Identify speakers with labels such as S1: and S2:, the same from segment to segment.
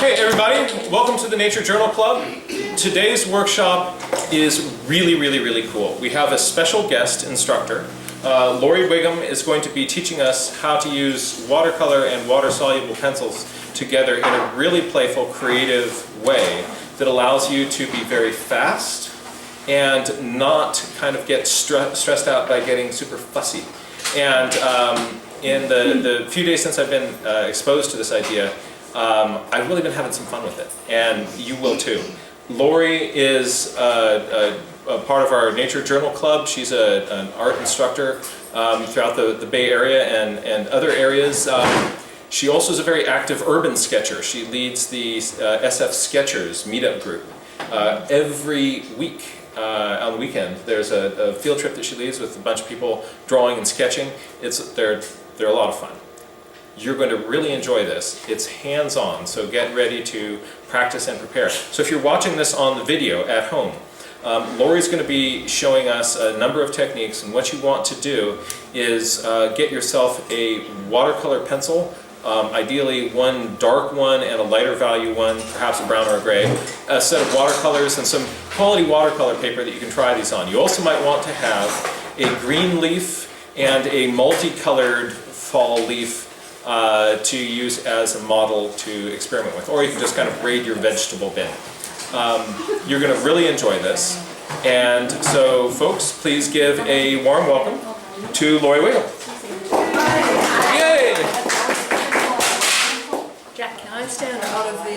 S1: Okay, everybody, welcome to the Nature Journal Club. Today's workshop is really cool. We have a special guest instructor. Laurie Wigham is going to be teaching us how to use watercolor and water-soluble pencils together in a really playful, creative way that allows you to be very fast and not kind of get stressed out by getting super fussy. And in the few days since I've been exposed to this idea, I've really been having some fun with it, and you will too. Laurie is a part of our Nature Journal Club. She's an art instructor throughout the Bay Area and other areas. She also is a very active urban sketcher. She leads the SF Sketchers meetup group. Every week on the weekend there's a field trip that she leads with a bunch of people drawing and sketching. They're a lot of fun. You're going to really enjoy this. It's hands-on, so get ready to practice and prepare. So if you're watching this on the video at home, Laurie's going to be showing us a number of techniques, and what you want to do is get yourself a watercolor pencil, ideally one dark one and a lighter value one, perhaps a brown or a gray, a set of watercolors and some quality watercolor paper that you can try these on. You also might want to have a green leaf and a multicolored fall leaf to use as a model to experiment with, or you can just kind of raid your vegetable bin. You're going to really enjoy this, and so folks, please give a warm welcome to Laurie Wigham. Yay!
S2: Jack, can I stand out of the,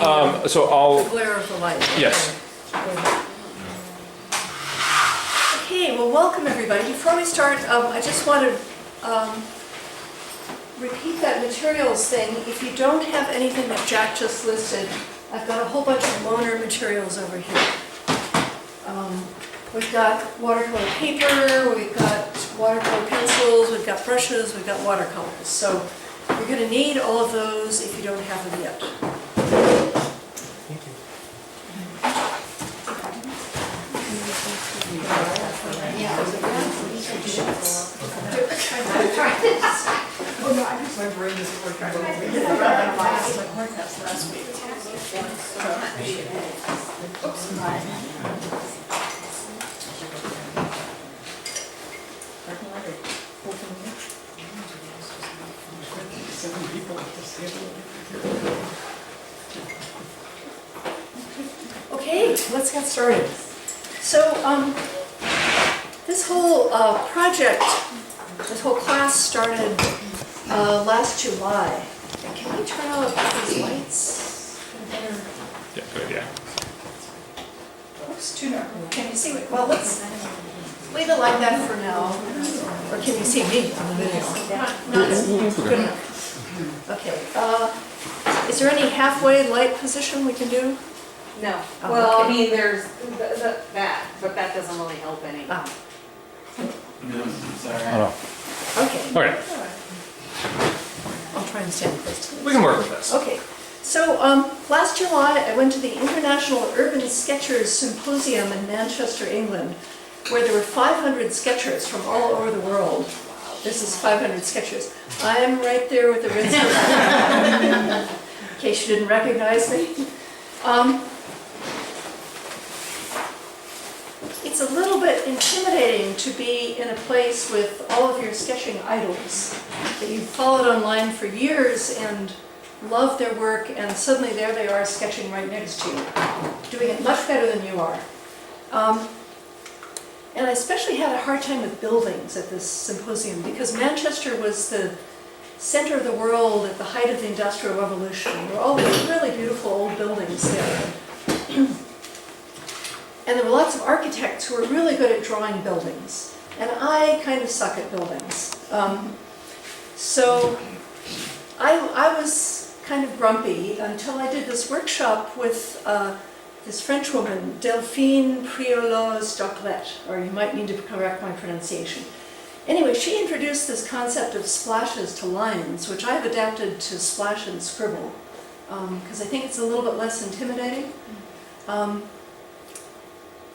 S2: the glare of the light?
S1: Yes.
S2: Okay, well, welcome everybody. Before we start, I just want to repeat that materials thing. If you don't have anything that Jack just listed, I've got a whole bunch of loaner materials over here. We've got watercolor paper, we've got watercolor pencils, we've got brushes, we've got watercolors. So you're going to need all of those if you don't have them yet.
S1: Thank you.
S3: Oh no, I just my brain isn't working. I lost my horn test last week.
S2: Okay, let's get started. So this whole project, this whole class started last July. And can we turn out these lights?
S1: Yeah, good, yeah.
S2: Looks too dark. Can you see it? Well, let's leave it like that for now. Or can you see me on the video? Good enough. Okay. Is there any halfway light position we can do?
S4: No.
S2: Oh,
S4: Well,
S2: okay.
S4: I mean, there's that, but that doesn't really help any.
S2: Ah,
S1: Oh,
S2: okay.
S1: no. Okay,
S2: I'll try and stand close to this.
S1: we can work with this.
S2: Okay, so last July I went to the International Urban Sketchers Symposium in Manchester, England, where there were 500 sketchers from all over the world. This is 500 sketchers. I'm right there with the red scarf, in case you didn't recognize me. It's a little bit intimidating to be in a place with all of your sketching idols that you've followed online for years and love their work, and suddenly there they are sketching right next to you, doing it much better than you are. And I especially had a hard time with buildings at this symposium because Manchester was the center of the world at the height of the Industrial Revolution. There were all these really beautiful old buildings there. And there were lots of architects who were really good at drawing buildings. And I kind of suck at buildings. So I was kind of grumpy until I did this workshop with this French woman, Delphine Priolo-Stoclet, or you might need to correct my pronunciation. Anyway, she introduced this concept of splashes to lines, which I've adapted to splash and scribble, because I think it's a little bit less intimidating.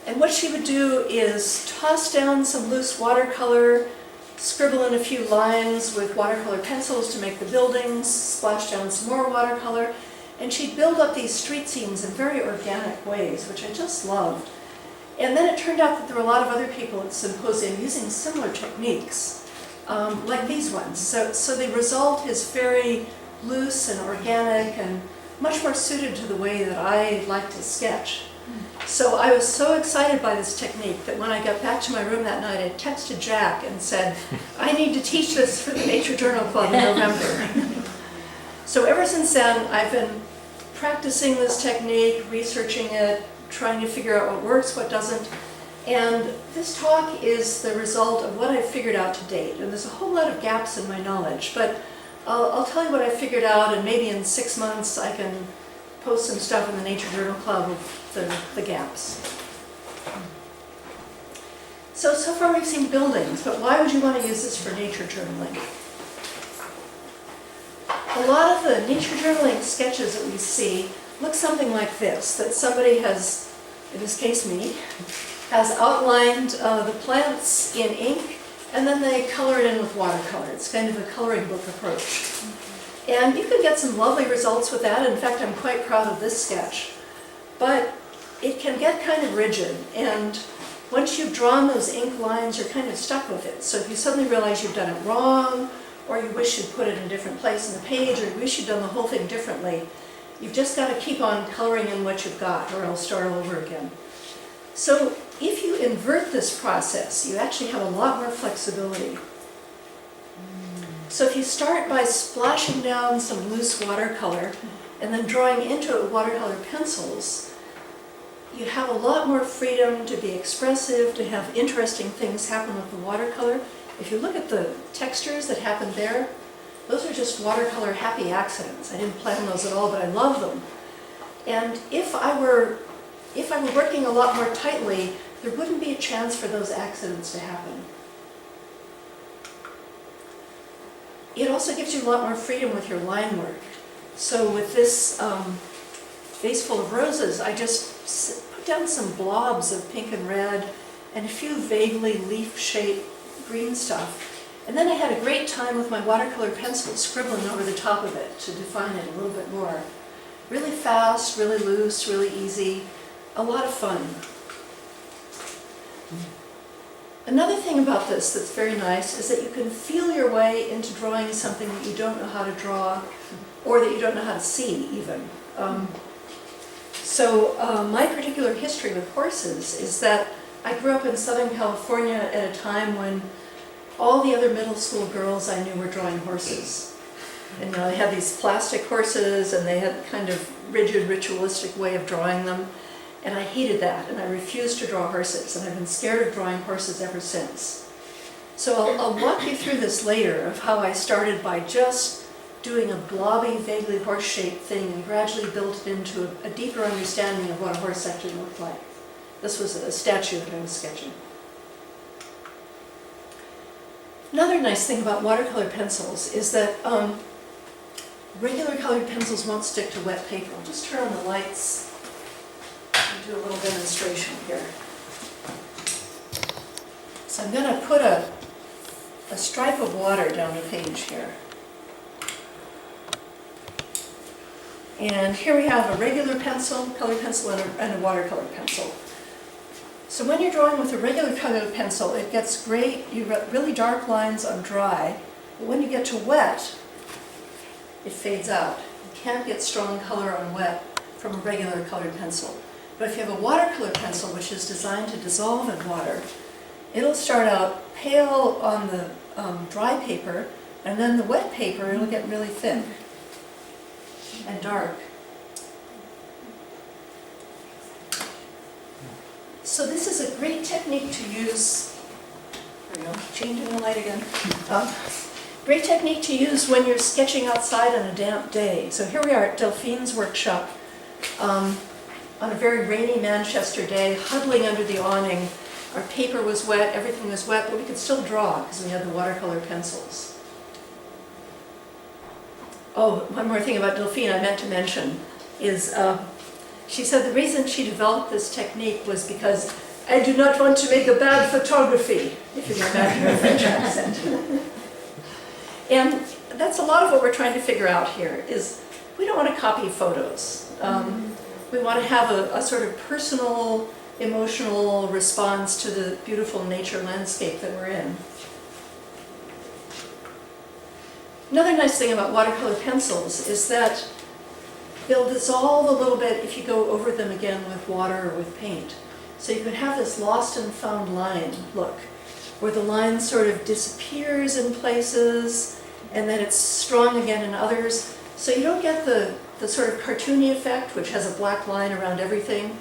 S2: And what she would do is toss down some loose watercolor, scribble in a few lines with watercolor pencils to make the buildings, splash down some more watercolor, And she'd build up these street scenes in very organic ways, which I just loved. And then it turned out that there were a lot of other people at the symposium using similar techniques, like these ones. So the result is very loose and organic and much more suited to the way that I like to sketch. So I was so excited by this technique that when I got back to my room that night, I texted Jack and said, I need to teach this for the Nature Journal Club in November. So ever since then, I've been practicing this technique, researching it, trying to figure out what works, what doesn't. And this talk is the result of what I've figured out to date. And there's a whole lot of gaps in my knowledge, but I'll tell you what I figured out, and maybe in 6 months I can post some stuff in the Nature Journal Club of the gaps. So far we've seen buildings, but why would you want to use this for nature journaling? A lot of the nature journaling sketches that we see look something like this, that somebody has, in this case me, has outlined the plants in ink, and then they color it in with watercolor. It's kind of a coloring book approach. And you can get some lovely results with that. In fact, I'm quite proud of this sketch. But it can get kind of rigid, and once you've drawn those ink lines, you're kind of stuck with it. So if you suddenly realize you've done it wrong, or you wish you'd put it in a different place in the page, or you wish you'd done the whole thing differently, you've just got to keep on coloring in what you've got, or else start all over again. So if you invert this process, you actually have a lot more flexibility. So if you start by splashing down some loose watercolor and then drawing into it with watercolor pencils, you have a lot more freedom to be expressive, to have interesting things happen with the watercolor. If you look at the textures that happen there, those are just watercolor happy accidents. I didn't plan those at all, but I love them. And if I were working a lot more tightly, there wouldn't be a chance for those accidents to happen. It also gives you a lot more freedom with your line work. So with this vase full of roses, I just put down some blobs of pink and red and a few vaguely leaf-shaped green stuff. And then I had a great time with my watercolor pencil scribbling over the top of it to define it a little bit more. Really fast, really loose, really easy, a lot of fun. Another thing about this that's very nice is that you can feel your way into drawing something that you don't know how to draw, or that you don't know how to see even. My particular history with horses is that I grew up in Southern California at a time when all the other middle school girls I knew were drawing horses. And they had these plastic horses, and they had kind of rigid, ritualistic way of drawing them. And I hated that, and I refused to draw horses, and I've been scared of drawing horses ever since. So I'll walk you through this later of how I started by just doing a blobby, vaguely horse-shaped thing and gradually built it into a deeper understanding of what a horse actually looked like. This was a statue that I was sketching. Another nice thing about watercolor pencils is that regular colored pencils won't stick to wet paper. I'll just turn on the lights and do a little demonstration here. So I'm going to put a stripe of water down the page here. And here we have a regular pencil, colored pencil, and a watercolor pencil. So when you're drawing with a regular colored pencil, it gets great, you get really dark lines on dry, but when you get to wet, it fades out. You can't get strong color on wet from a regular colored pencil. But if you have a watercolor pencil, which is designed to dissolve in water, it'll start out pale on the dry paper, and then the wet paper, it'll get really thick and dark. So this is a great technique to use. There we go, changing the light again. Great technique to use when you're sketching outside on a damp day. So here we are at Delphine's workshop on a very rainy Manchester day, huddling under the awning. Our paper was wet, everything was wet, but we could still draw because we had the watercolor pencils. Oh, one more thing about Delphine I meant to mention is she said the reason she developed this technique was because I do not want to make a bad photography, if you can imagine her French accent. And that's a lot of what we're trying to figure out here, is we don't want to copy photos. We want to have a sort of personal, emotional response to the beautiful nature landscape that we're in. Another nice thing about watercolor pencils is that they'll dissolve a little bit if you go over them again with water or with paint. So you can have this lost and found line look, where the line sort of disappears in places and then it's strong again in others. So you don't get the sort of cartoony effect, which has a black line around everything.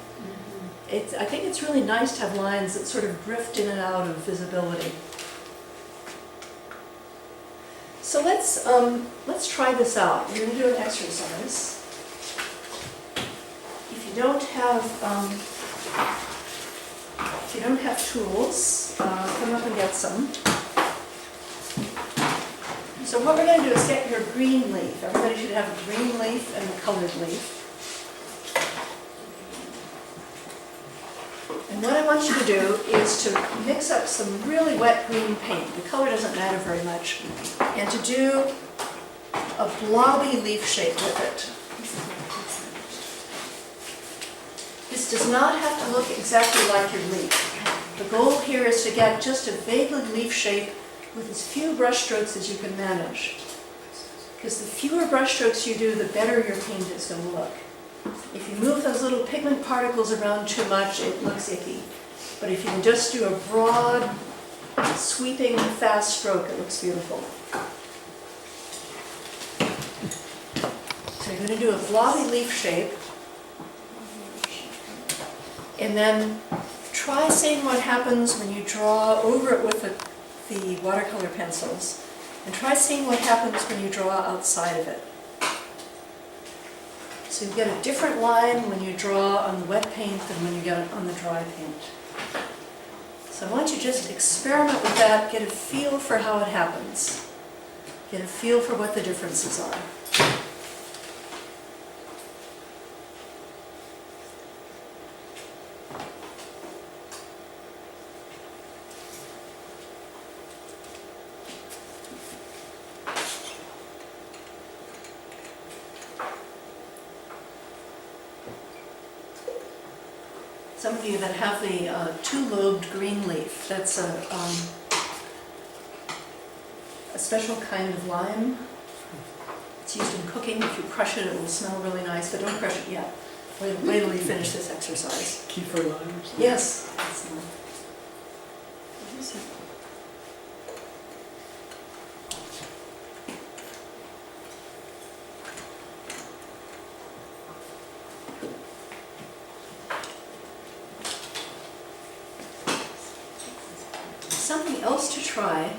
S2: I think it's really nice to have lines that sort of drift in and out of visibility. So let's try this out. We're going to do an exercise. If you don't have tools, come up and get some. So what we're going to do is get your green leaf. Everybody should have a green leaf and a colored leaf. And what I want you to do is to mix up some really wet green paint. The color doesn't matter very much. And to do a blobby leaf shape with it. This does not have to look exactly like your leaf. The goal here is to get just a vaguely leaf shape with as few brush strokes as you can manage. Because the fewer brush strokes you do, the better your paint is going to look. If you move those little pigment particles around too much, it looks icky. But if you can just do a broad, sweeping, fast stroke, it looks beautiful. So you're going to do a blobby leaf shape. And then try seeing what happens when you draw over it with the watercolor pencils. And try seeing what happens when you draw outside of it. So you get a different line when you draw on the wet paint than when you get it on the dry paint. So I want you to just experiment with that, get a feel for how it happens. Get a feel for what the differences are. Some of you that have the two-lobed green leaf, that's a special kind of lime. It's used in cooking. If you crush it, it will smell really nice, but don't crush it yet. Wait till we finish this exercise.
S5: Kefir lime or something?
S2: Yes. That's nice. What is it? Something else to try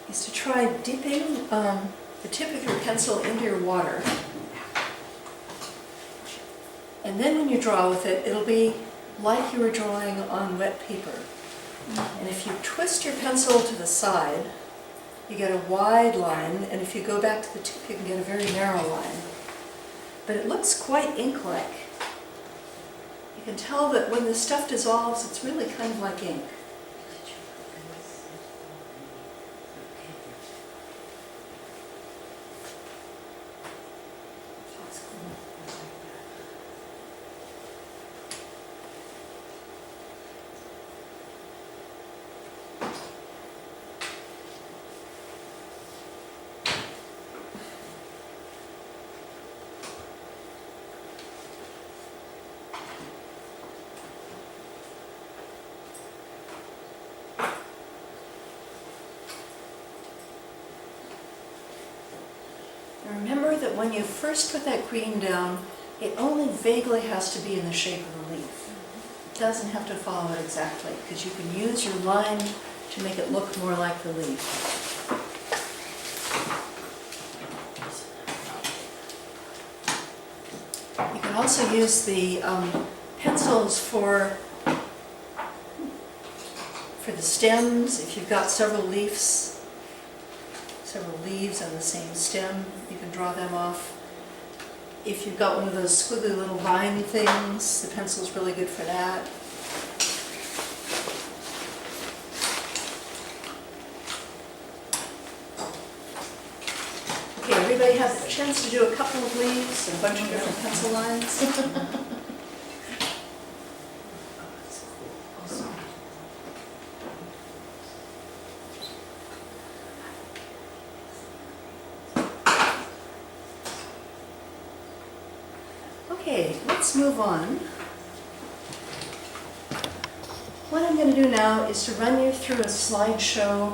S2: is to try dipping the tip of your pencil into your water. And then when you draw with it, it'll be like you were drawing on wet paper. And if you twist your pencil to the side, you get a wide line, and if you go back to the tip, you can get a very narrow line. But it looks quite ink-like. You can tell that when the stuff dissolves, it's really kind of like ink. Remember that when you first put that green down, it only vaguely has to be in the shape of the leaf. It doesn't have to follow it exactly, because you can use your line to make it look more like the leaf. You can also use the pencils for the stems. If you've got several leaves on the same stem, you can draw them off. If you've got one of those squiggly little vine things, the pencil's really good for that. Okay, everybody has chance to do a couple of leaves and a bunch of different pencil lines. Okay, let's move on. What I'm going to do now is to run you through a slideshow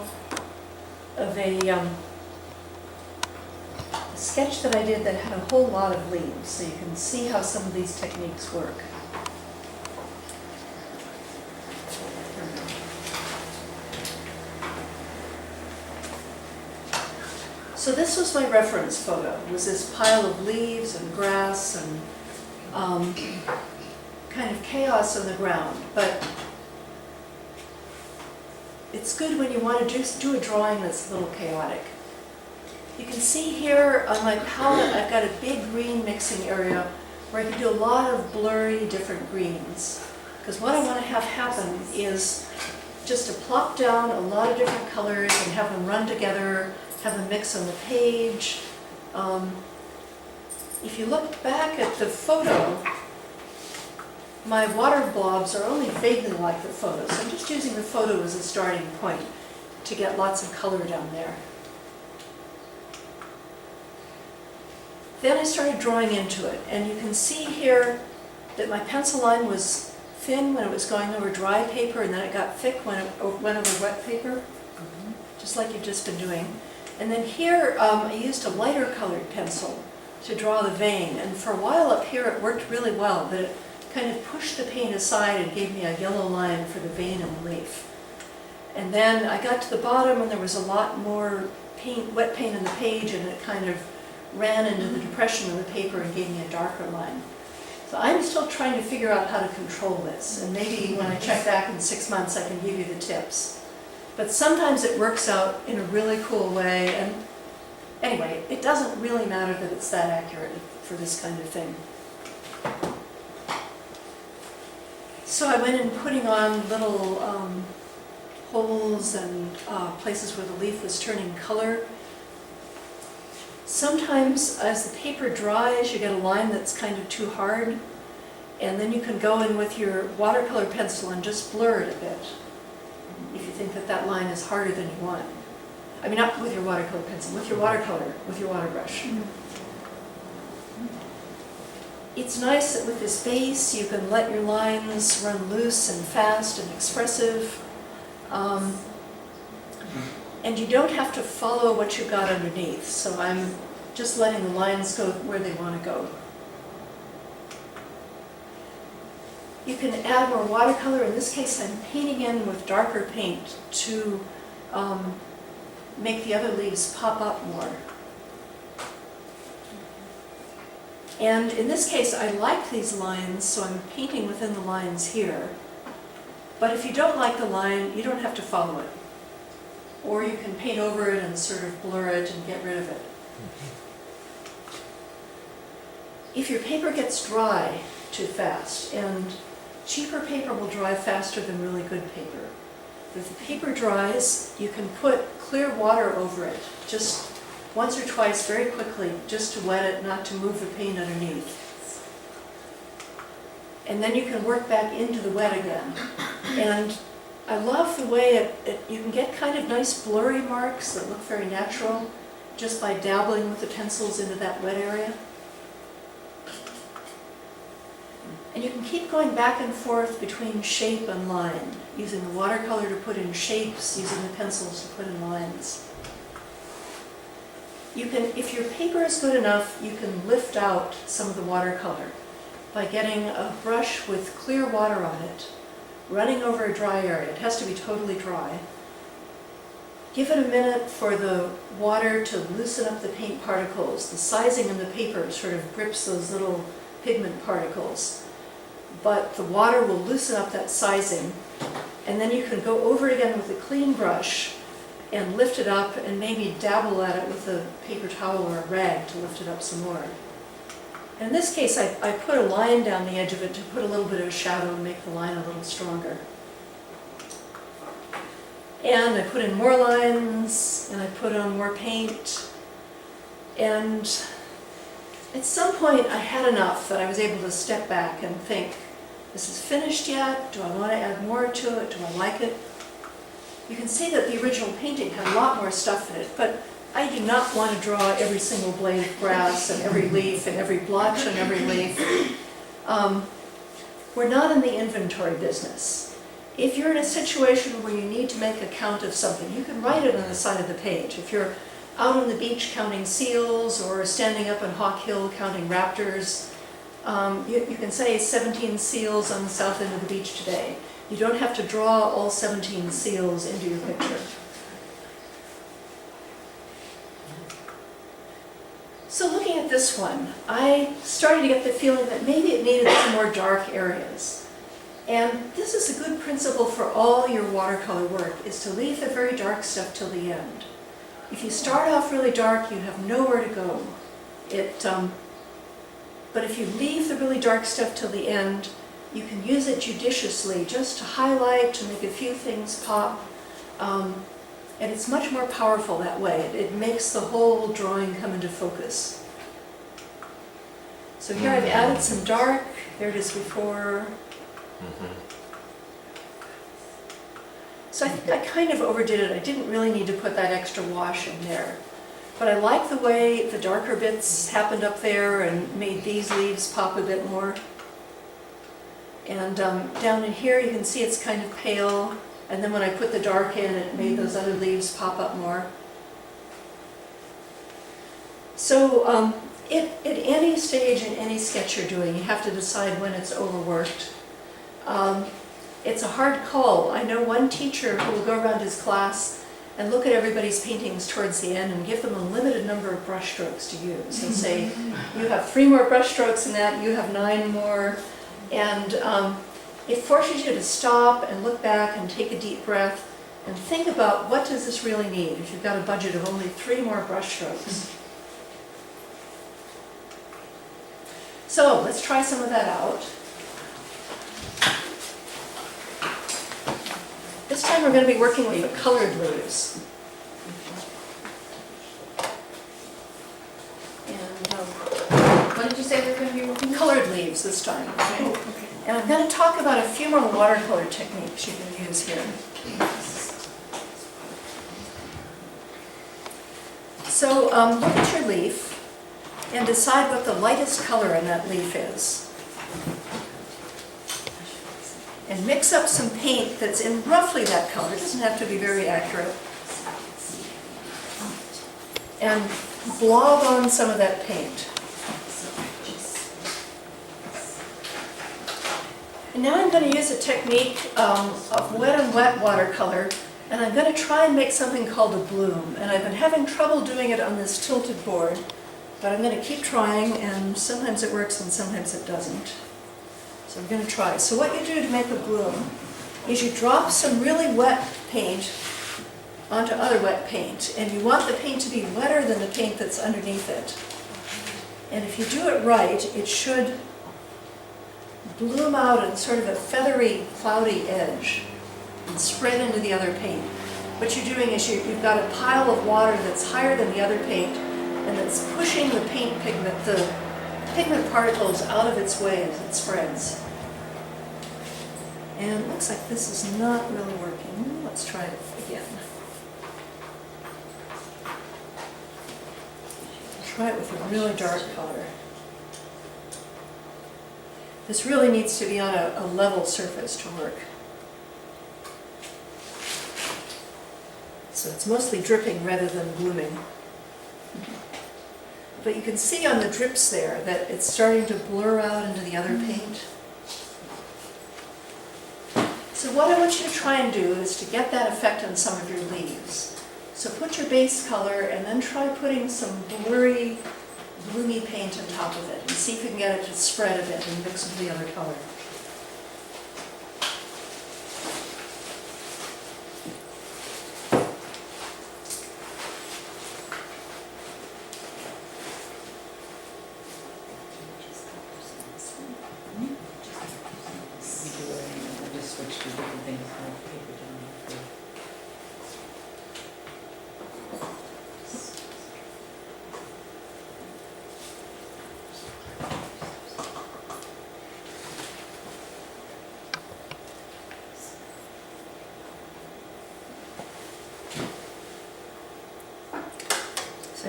S2: of a sketch that I did that had a whole lot of leaves, so you can see how some of these techniques work. So this was my reference photo. It was this pile of leaves and grass and kind of chaos on the ground. But it's good when you want to just do a drawing that's a little chaotic. You can see here on my palette I've got a big green mixing area where I can do a lot of blurry different greens. Because what I want to have happen is just to plop down a lot of different colors and have them run together, have them mix on the page. If you look back at the photo, my water blobs are only vaguely like the photo, so I'm just using the photo as a starting point to get lots of color down there. Then I started drawing into it, and you can see here that my pencil line was thin when it was going over dry paper, and then it got thick when it went over wet paper, just like you've just been doing. And then here I used a lighter colored pencil to draw the vein, and for a while up here it worked really well, but it kind of pushed the paint aside and gave me a yellow line for the vein and the leaf. And then I got to the bottom and there was a lot more paint, wet paint in the page, and it kind of ran into the depression of the paper and gave me a darker line. So I'm still trying to figure out how to control this, and maybe when I check back in 6 months I can give you the tips. But sometimes it works out in a really cool way, and anyway, it doesn't really matter that it's that accurate for this kind of thing. So I went in putting on little holes and places where the leaf was turning color. Sometimes as the paper dries, you get a line that's kind of too hard, and then you can go in with your watercolor pencil and just blur it a bit if you think that that line is harder than you want. I mean, not with your watercolor pencil, with your watercolor, with your water brush. It's nice that with this base you can let your lines run loose and fast and expressive. And you don't have to follow what you've got underneath, so I'm just letting the lines go where they want to go. You can add more watercolor. In this case I'm painting in with darker paint to make the other leaves pop up more. And in this case I like these lines, so I'm painting within the lines here. But if you don't like the line, you don't have to follow it. Or you can paint over it and sort of blur it and get rid of it. If your paper gets dry too fast, and cheaper paper will dry faster than really good paper. If the paper dries, you can put clear water over it, just once or twice very quickly, just to wet it, not to move the paint underneath. And then you can work back into the wet again. And I love the way you can get kind of nice blurry marks that look very natural just by dabbling with the pencils into that wet area. And you can keep going back and forth between shape and line, using the watercolor to put in shapes, using the pencils to put in lines. You can, if your paper is good enough, you can lift out some of the watercolor by getting a brush with clear water on it, running over a dry area. It has to be totally dry. Give it a minute for the water to loosen up the paint particles. The sizing in the paper sort of grips those little pigment particles. But the water will loosen up that sizing, and then you can go over it again with a clean brush and lift it up and maybe dabble at it with a paper towel or a rag to lift it up some more. In this case, I put a line down the edge of it to put a little bit of shadow and make the line a little stronger. And I put in more lines, and I put on more paint, and At some point, I had enough that I was able to step back and think, this is finished yet? Do I want to add more to it? Do I like it? You can see that the original painting had a lot more stuff in it, but I do not want to draw every single blade of grass and every leaf and every blotch on every leaf. We're not in the inventory business. If you're in a situation where you need to make a count of something, you can write it on the side of the page. If you're out on the beach counting seals or standing up on Hawk Hill counting raptors, you can say 17 seals on the south end of the beach today. You don't have to draw all 17 seals into your picture. So looking at this one, I started to get the feeling that maybe it needed some more dark areas. And this is a good principle for all your watercolor work, is to leave the very dark stuff till the end. If you start off really dark, you have nowhere to go. But if you leave the really dark stuff till the end, you can use it judiciously just to highlight, to make a few things pop. And it's much more powerful that way. It makes the whole drawing come into focus. So here I've added some dark. There it is before. So I think I kind of overdid it. I didn't really need to put that extra wash in there. But I like the way the darker bits happened up there and made these leaves pop a bit more. And down in here you can see it's kind of pale. And then when I put the dark in, it made those other leaves pop up more. So at any stage in any sketch you're doing, you have to decide when it's overworked. It's a hard call. I know one teacher who will go around his class and look at everybody's paintings towards the end and give them a limited number of brush strokes to use. And say, you have 3 more brush strokes in that, you have 9 more. And it forces you to stop and look back and take a deep breath and think about, what does this really need if you've got a budget of only 3 more brush strokes. So let's try some of that out. This time we're going to be working with the colored leaves. And
S3: What did you say we were going to be working with?
S2: colored leaves this time.
S3: Okay.
S2: And I'm going to talk about a few more watercolor techniques you can use here. So look at your leaf and decide what the lightest color in that leaf is. And mix up some paint that's in roughly that color. It doesn't have to be very accurate. And blob on some of that paint. And now I'm going to use a technique of wet and wet watercolor, and I'm going to try and make something called a bloom. And I've been having trouble doing it on this tilted board, but I'm going to keep trying, and sometimes it works and sometimes it doesn't. So I'm going to try. So what you do to make a bloom is you drop some really wet paint onto other wet paint, and you want the paint to be wetter than the paint that's underneath it. And if you do it right, it should bloom out in sort of a feathery, cloudy edge and spread into the other paint. What you're doing is you've got a pile of water that's higher than the other paint, and that's pushing the paint pigment, the pigment particles, out of its way as it spreads. And it looks like this is not really working. Let's try it again. Try it with a really dark color. This really needs to be on a level surface to work. So it's mostly dripping rather than blooming. But you can see on the drips there that it's starting to blur out into the other paint. So what I want you to try and do is to get that effect on some of your leaves. So put your base color and then try putting some blurry, bloomy paint on top of it and see if you can get it to spread a bit and mix with the other color.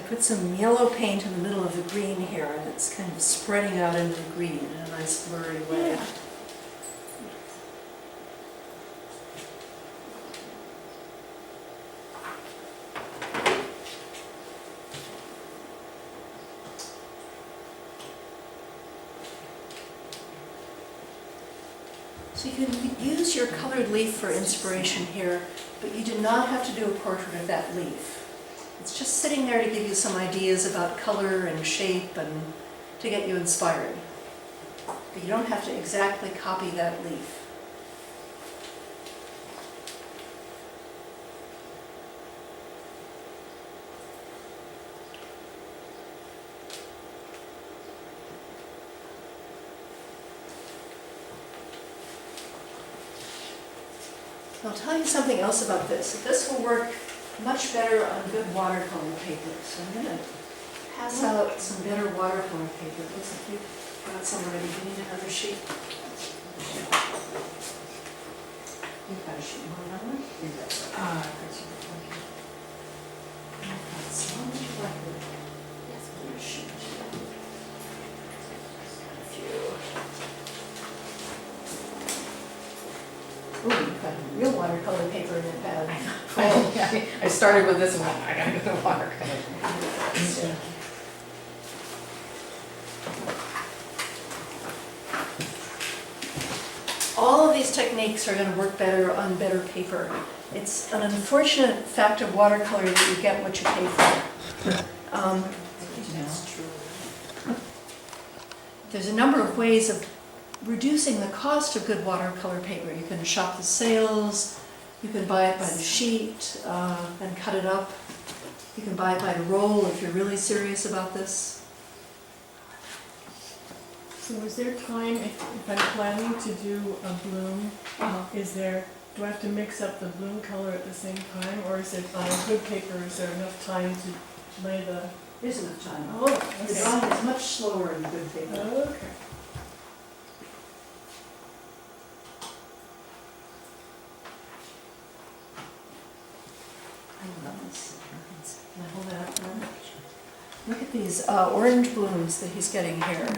S2: put some yellow paint in the middle of the green here, and it's kind of spreading out into the green in a nice blurry way. So you can use your colored leaf for inspiration here, but you do not have to do a portrait of that leaf. It's just sitting there to give you some ideas about color and shape and to get you inspired. But you don't have to exactly copy that leaf. I'll tell you something else about this. This will work much better on good watercolor paper. So I'm going to pass out some better watercolor paper. It looks like you've got some already. You need another sheet. You've got a sheet. You want another one? You've got some. I've got so much black. Yes, another sheet. Got a few. Ooh, you've got real watercolor paper in your pad.
S3: I started with this one, I gotta go to watercolor.
S2: All of these techniques are going to work better on better paper. It's an unfortunate fact of watercolor that you get what you pay for. There's a number of ways of reducing the cost of good watercolor paper. You can shop the sales, you can buy it by the sheet and cut it up. You can buy it by the roll if you're really serious about this.
S5: So is there time, if I'm planning to do a bloom, do I have to mix up the bloom color at the same time? Or is it on good paper, is there enough time to lay the...
S2: There's enough time.
S5: Oh,
S2: The
S5: okay.
S2: drawing is much slower in good paper.
S5: Okay.
S2: I love this. Can I hold that up for a minute? Look at these orange blooms that he's getting here.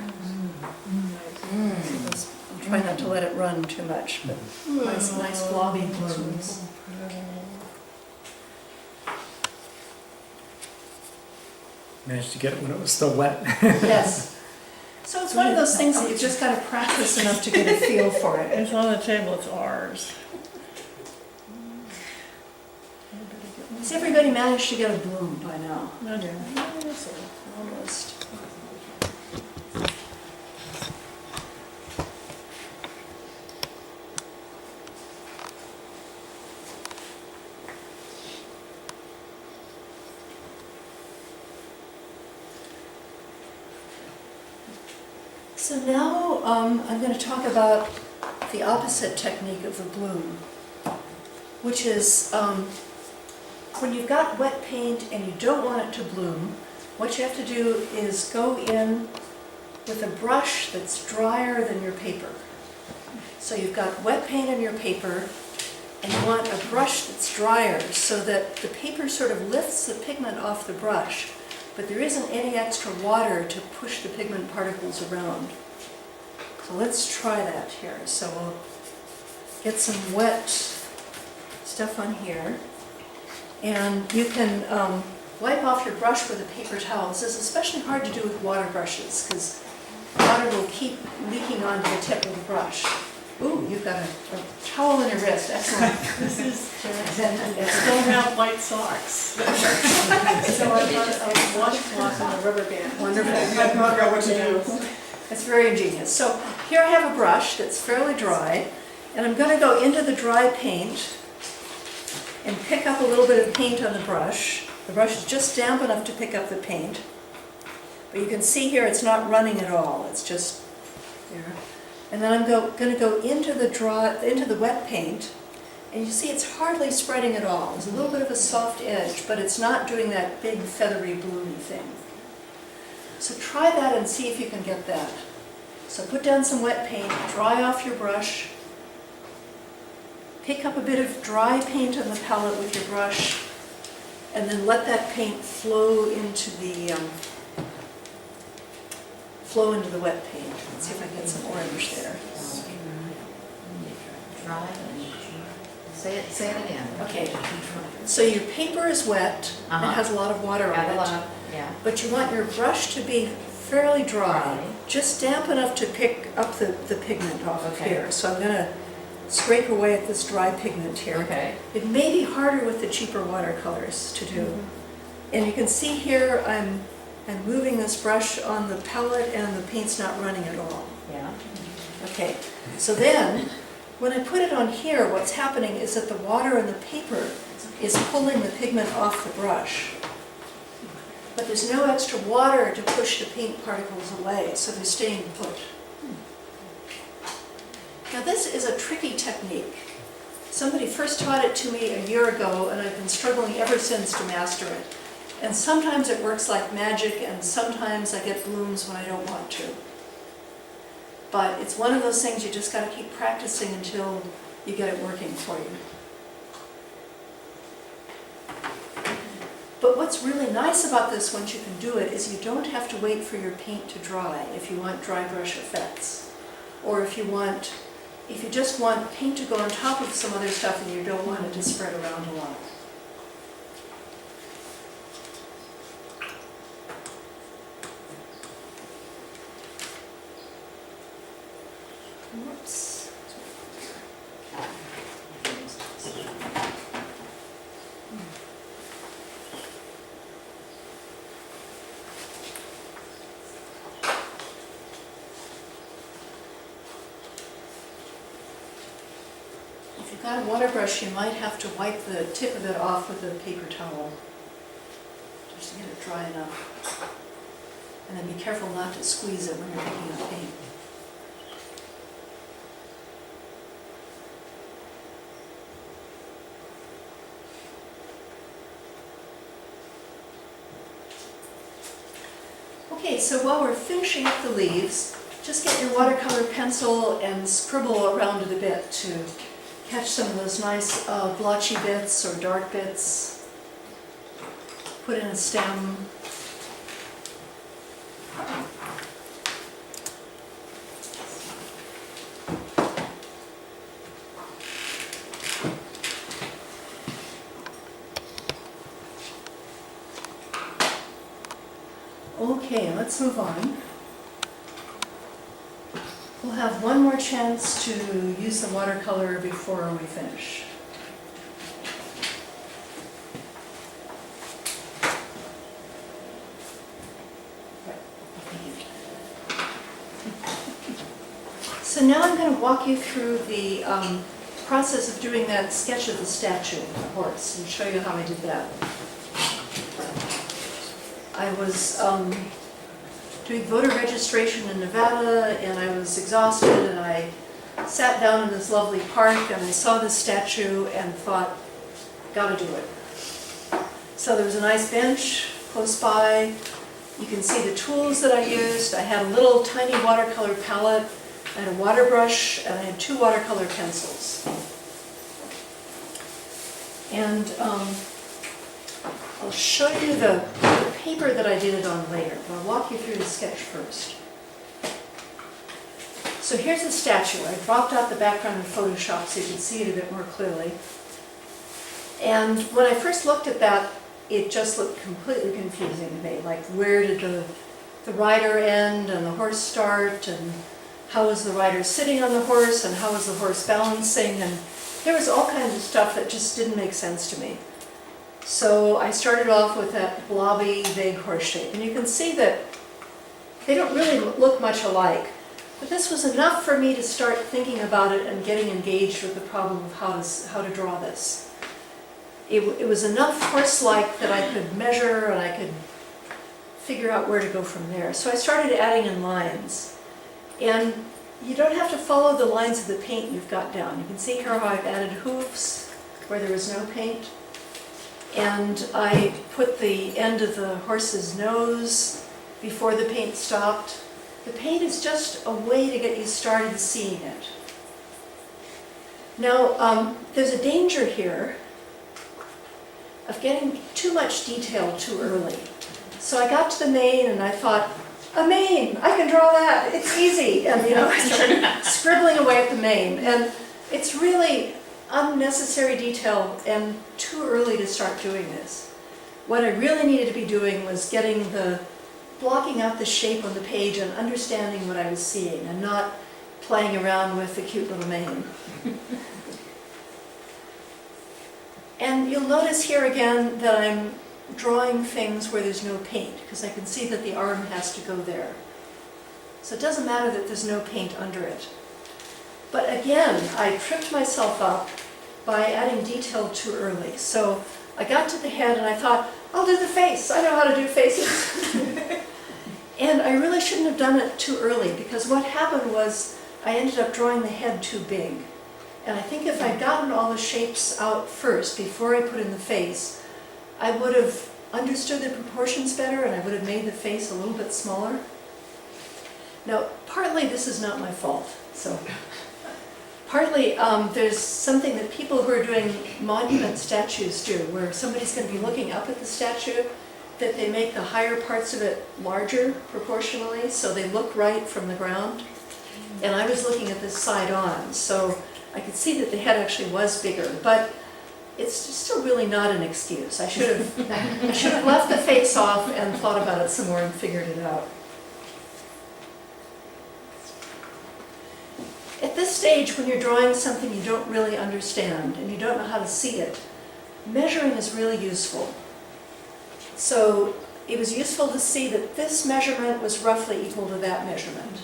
S2: I'm trying not to let it run too much, but nice blobby blooms.
S6: Managed to get it when it was still wet.
S2: Yes. So it's one of those things that you've just got to practice enough to get a feel for it.
S5: It's on the table, it's ours.
S2: Has everybody managed to get a bloom by now?
S5: No, dear.
S2: Yes, almost. So now I'm going to talk about the opposite technique of the bloom, which is when you've got wet paint and you don't want it to bloom, what you have to do is go in with a brush that's drier than your paper. So you've got wet paint on your paper and you want a brush that's drier so that the paper sort of lifts the pigment off the brush, but there isn't any extra water to push the pigment particles around. So let's try that here. So we'll get some wet stuff on here. And you can wipe off your brush with a paper towel. This is especially hard to do with water brushes because water will keep leaking onto the tip of the brush. Ooh, you've got a towel in your wrist. Excellent.
S5: This is
S2: Excellent.
S5: still have white socks. So I've got a washcloth and a rubber band.
S2: Wonderful.
S3: I've not got what to do.
S2: That's very ingenious. So here I have a brush that's fairly dry, and I'm going to go into the dry paint and pick up a little bit of paint on the brush. The brush is just damp enough to pick up the paint, but you can see here it's not running at all. It's just there. And then I'm going to go into the wet paint, and you see it's hardly spreading at all. There's a little bit of a soft edge, but it's not doing that big feathery bloomy thing. So try that and see if you can get that. So put down some wet paint, dry off your brush, pick up a bit of dry paint on the palette with your brush, and then let that paint flow into the wet paint. Let's see if I can get some orange there.
S7: Say it again.
S2: Okay, so your paper is wet, it has a lot of water on it,
S7: Yeah.
S2: but you want your brush to be fairly dry, just damp enough to pick up the pigment off of
S7: Okay.
S2: here. So I'm gonna scrape away at this dry pigment here.
S7: Okay.
S2: It may be harder with the cheaper watercolors to do. And you can see here, I'm moving this brush on the palette and the paint's not running at all.
S7: Yeah.
S2: Okay, so then, when I put it on here, what's happening is that the water in the paper is pulling the pigment off the brush. But there's no extra water to push the paint particles away, so they're staying put. Now this is a tricky technique. Somebody first taught it to me a year ago, and I've been struggling ever since to master it. And sometimes it works like magic, and sometimes I get blooms when I don't want to. But it's one of those things you just got to keep practicing until you get it working for you. But what's really nice about this, once you can do it, is you don't have to wait for your paint to dry if you want dry brush effects. Or if you just want paint to go on top of some other stuff and you don't want it to spread around a lot. Whoops. If you've got a water brush, you might have to wipe the tip of it off with a paper towel, just to get it dry enough. And then be careful not to squeeze it when you're picking up paint. Okay, so while we're finishing up the leaves, just get your watercolor pencil and scribble around it a bit to catch some of those nice blotchy bits or dark bits. Put in a stem. Okay, let's move on. We'll have one more chance to use the watercolor before we finish. So now I'm going to walk you through the process of doing that sketch of the statue, the horse, and show you how I did that. I was doing voter registration in Nevada, and I was exhausted, and I sat down in this lovely park, and I saw this statue and thought, gotta do it. So there was a nice bench close by. You can see the tools that I used. I had a little tiny watercolor palette, I had a water brush, and I had 2 watercolor pencils. And I'll show you the paper that I did it on later, but I'll walk you through the sketch first. So here's the statue. I dropped out the background in Photoshop so you can see it a bit more clearly. And when I first looked at that, it just looked completely confusing to me. Like, where did the rider end and the horse start, and how was the rider sitting on the horse, and how was the horse balancing, and there was all kinds of stuff that just didn't make sense to me. So I started off with that blobby, vague horse shape. And you can see that they don't really look much alike. But this was enough for me to start thinking about it and getting engaged with the problem of how to draw this. It was enough horse-like that I could measure and I could figure out where to go from there. So I started adding in lines. And you don't have to follow the lines of the paint you've got down. You can see here how I've added hooves where there was no paint. And I put the end of the horse's nose before the paint stopped. The paint is just a way to get you started seeing it. Now, there's a danger here. of getting too much detail too early. So I got to the mane and I thought, a mane, I can draw that, it's easy. And I started scribbling away at the mane. And it's really unnecessary detail and too early to start doing this. What I really needed to be doing was blocking out the shape on the page and understanding what I was seeing and not playing around with the cute little mane. And you'll notice here again that I'm drawing things where there's no paint, because I can see that the arm has to go there. So it doesn't matter that there's no paint under it. But again, I tripped myself up by adding detail too early. So I got to the head and I thought, I'll do the face. I know how to do faces. And I really shouldn't have done it too early, because what happened was I ended up drawing the head too big. And I think if I'd gotten all the shapes out first before I put in the face, I would have understood the proportions better and I would have made the face a little bit smaller. Now, partly this is not my fault. So, partly there's something that people who are doing monument statues do, where somebody's going to be looking up at the statue, that they make the higher parts of it larger proportionally so they look right from the ground. And I was looking at this side on, so I could see that the head actually was bigger, but it's still really not an excuse. I should have left the face off and thought about it some more and figured it out. At this stage, when you're drawing something you don't really understand and you don't know how to see it, measuring is really useful. So it was useful to see that this measurement was roughly equal to that measurement.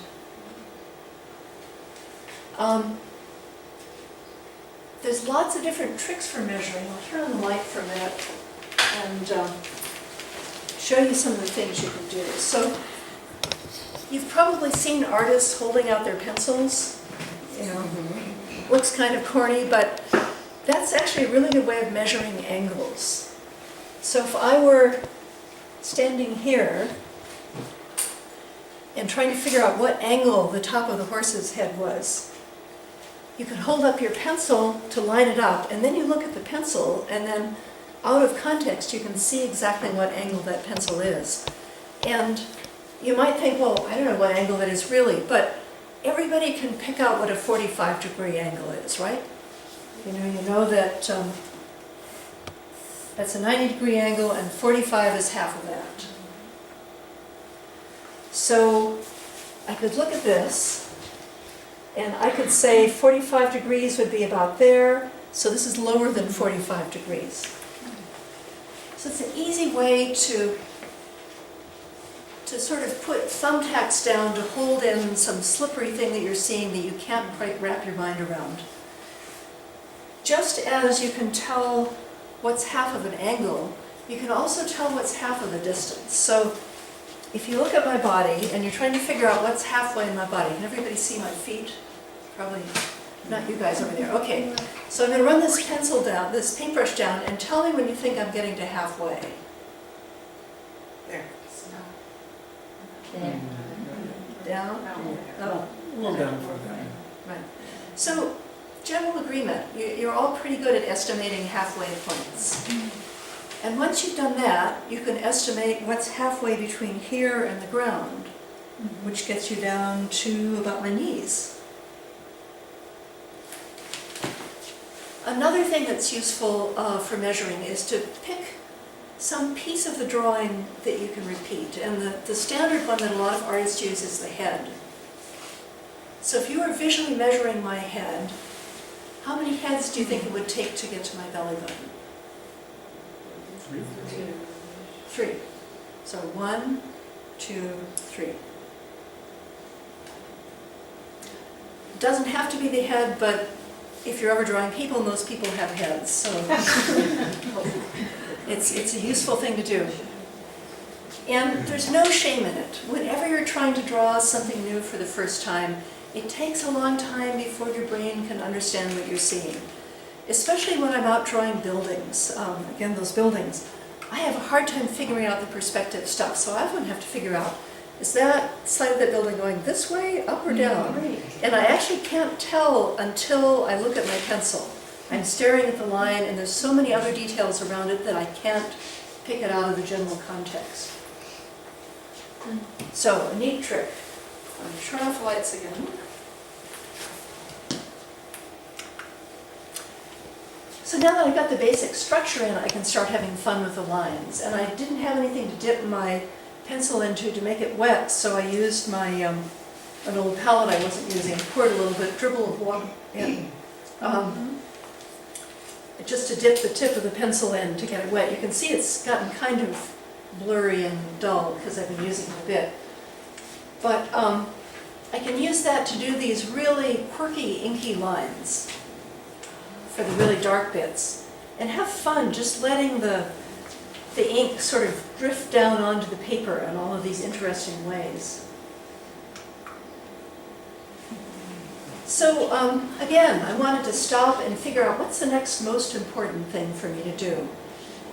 S2: There's lots of different tricks for measuring. I'll turn on the light for a minute and show you some of the things you can do. So you've probably seen artists holding out their pencils. Looks kind of corny, but that's actually a really good way of measuring angles. So if I were standing here and trying to figure out what angle the top of the horse's head was, you can hold up your pencil to line it up, and then you look at the pencil, and then out of context you can see exactly what angle that pencil is. And you might think, well, I don't know what angle that is really, but everybody can pick out what a 45-degree angle is, right? You know that that's a 90-degree angle, and 45 is half of that. So I could look at this, and I could say 45 degrees would be about there, so this is lower than 45 degrees. So it's an easy way to sort of put thumbtacks down to hold in some slippery thing that you're seeing that you can't quite wrap your mind around. Just as you can tell what's half of an angle, you can also tell what's half of a distance. So if you look at my body and you're trying to figure out what's halfway in my body, can everybody see my feet? Probably not you guys over there. Okay, so I'm going to run this pencil down, this paintbrush down, and tell me when you think I'm getting to halfway. There. Down? Up?
S6: A little down further.
S2: Right. So, general agreement. You're all pretty good at estimating halfway points. And once you've done that, you can estimate what's halfway between here and the ground, which gets you down to about my knees. Another thing that's useful for measuring is to pick some piece of the drawing that you can repeat. And the standard one that a lot of artists use is the head. So if you were visually measuring my head, how many heads do you think it would take to get to my belly button? 3. So 1, 2, 3. It doesn't have to be the head, but if you're ever drawing people, most people have heads, so it's a useful thing to do. And there's no shame in it. Whenever you're trying to draw something new for the first time, it takes a long time before your brain can understand what you're seeing. Especially when I'm out drawing buildings. Again, those buildings. I have a hard time figuring out the perspective stuff, so I often have to figure out, is that side of that building going this way, up or down? And I actually can't tell until I look at my pencil. I'm staring at the line and there's so many other details around it that I can't pick it out of the general context. So, a neat trick. I'm going to turn off the lights again. So now that I've got the basic structure in, I can start having fun with the lines. And I didn't have anything to dip my pencil into to make it wet, so I used my an old palette I wasn't using, poured a little bit, dribble of water in, just to dip the tip of the pencil in to get it wet. You can see it's gotten kind of blurry and dull because I've been using it a bit. But I can use that to do these really quirky, inky lines for the really dark bits, and have fun just letting the ink sort of drift down onto the paper in all of these interesting ways. So again, I wanted to stop and figure out what's the next most important thing for me to do.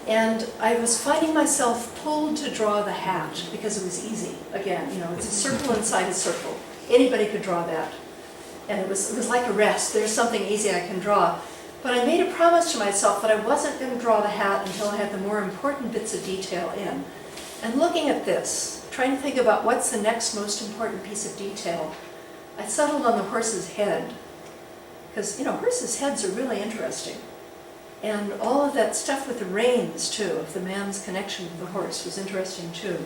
S2: And I was finding myself pulled to draw the hat because it was easy. Again, you know, it's a circle inside a circle. Anybody could draw that. And it was like a rest. There's something easy I can draw. But I made a promise to myself that I wasn't going to draw the hat until I had the more important bits of detail in. And looking at this, trying to think about what's the next most important piece of detail, I settled on the horse's head. Because, you know, horses' heads are really interesting. And all of that stuff with the reins, too, of the man's connection with the horse was interesting, too.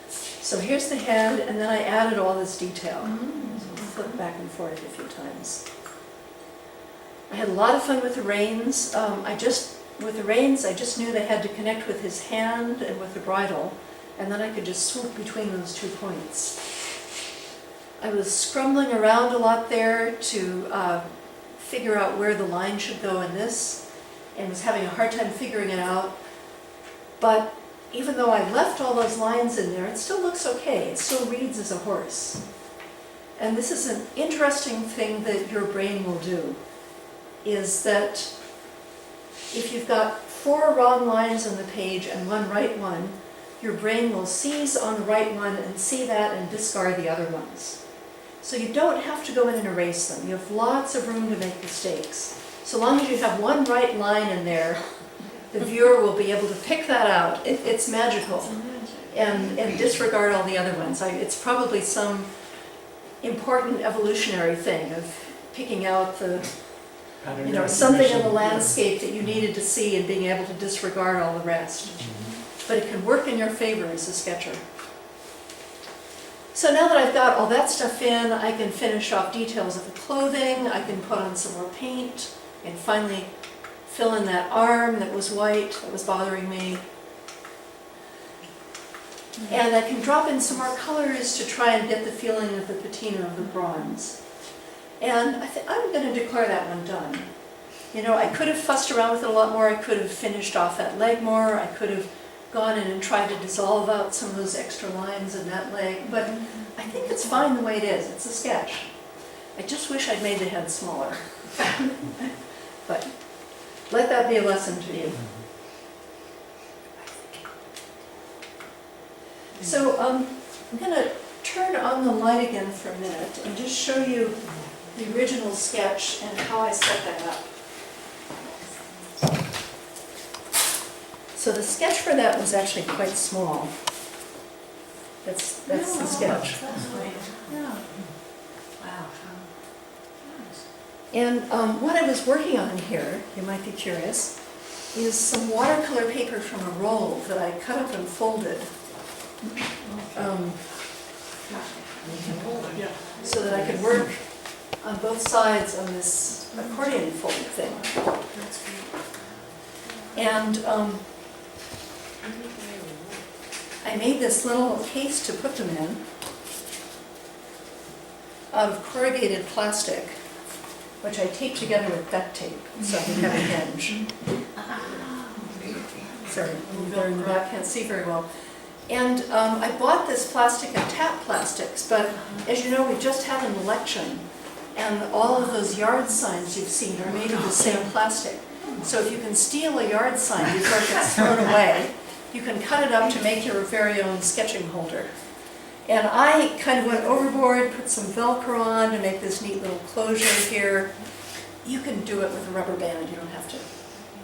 S2: So here's the head, and then I added all this detail. So flip back and forth a few times. I had a lot of fun with the reins. With the reins, I just knew they had to connect with his hand and with the bridle, and then I could just swoop between those 2 points. I was scrambling around a lot there to figure out where the line should go in this, and was having a hard time figuring it out. But even though I left all those lines in there, it still looks okay. It still reads as a horse. And this is an interesting thing that your brain will do, is that if you've got 4 wrong lines on the page and 1 right one, your brain will seize on the right one and see that and discard the other ones. So you don't have to go in and erase them. You have lots of room to make mistakes. So long as you have 1 right line in there, the viewer will be able to pick that out. It's magical. And disregard all the other ones. It's probably some important evolutionary thing of picking out the, you know, something in the landscape that you needed to see and being able to disregard all the rest. But it can work in your favor as a sketcher. So now that I've got all that stuff in, I can finish off details of the clothing, I can put on some more paint, and finally fill in that arm that was white, that was bothering me. And I can drop in some more colors to try and get the feeling of the patina of the bronze. And I'm going to declare that one done. You know, I could have fussed around with it a lot more, I could have finished off that leg more, I could have gone in and tried to dissolve out some of those extra lines in that leg, but I think it's fine the way it is. It's a sketch. I just wish I'd made the head smaller. But let that be a lesson to you. So I'm going to turn on the light again for a minute and just show you the original sketch and how I set that up. So the sketch for that was actually quite small. That's the sketch.
S7: Wow.
S2: And what I was working on here, you might be curious, is some watercolor paper from a roll that I cut up and folded. So that I could work on both sides on this accordion fold thing. And I made this little case to put them in out of corrugated plastic, which I taped together with duct tape so I could have a hinge. Sorry, there in the back, can't see very well. And I bought this plastic and tap plastics, but as you know, we just had an election, and all of those yard signs you've seen are made of the same plastic. So if you can steal a yard sign before it gets thrown away, you can cut it up to make your very own sketching holder. And I kind of went overboard, put some Velcro on to make this neat little closure here. you can do it with a rubber band, you don't have to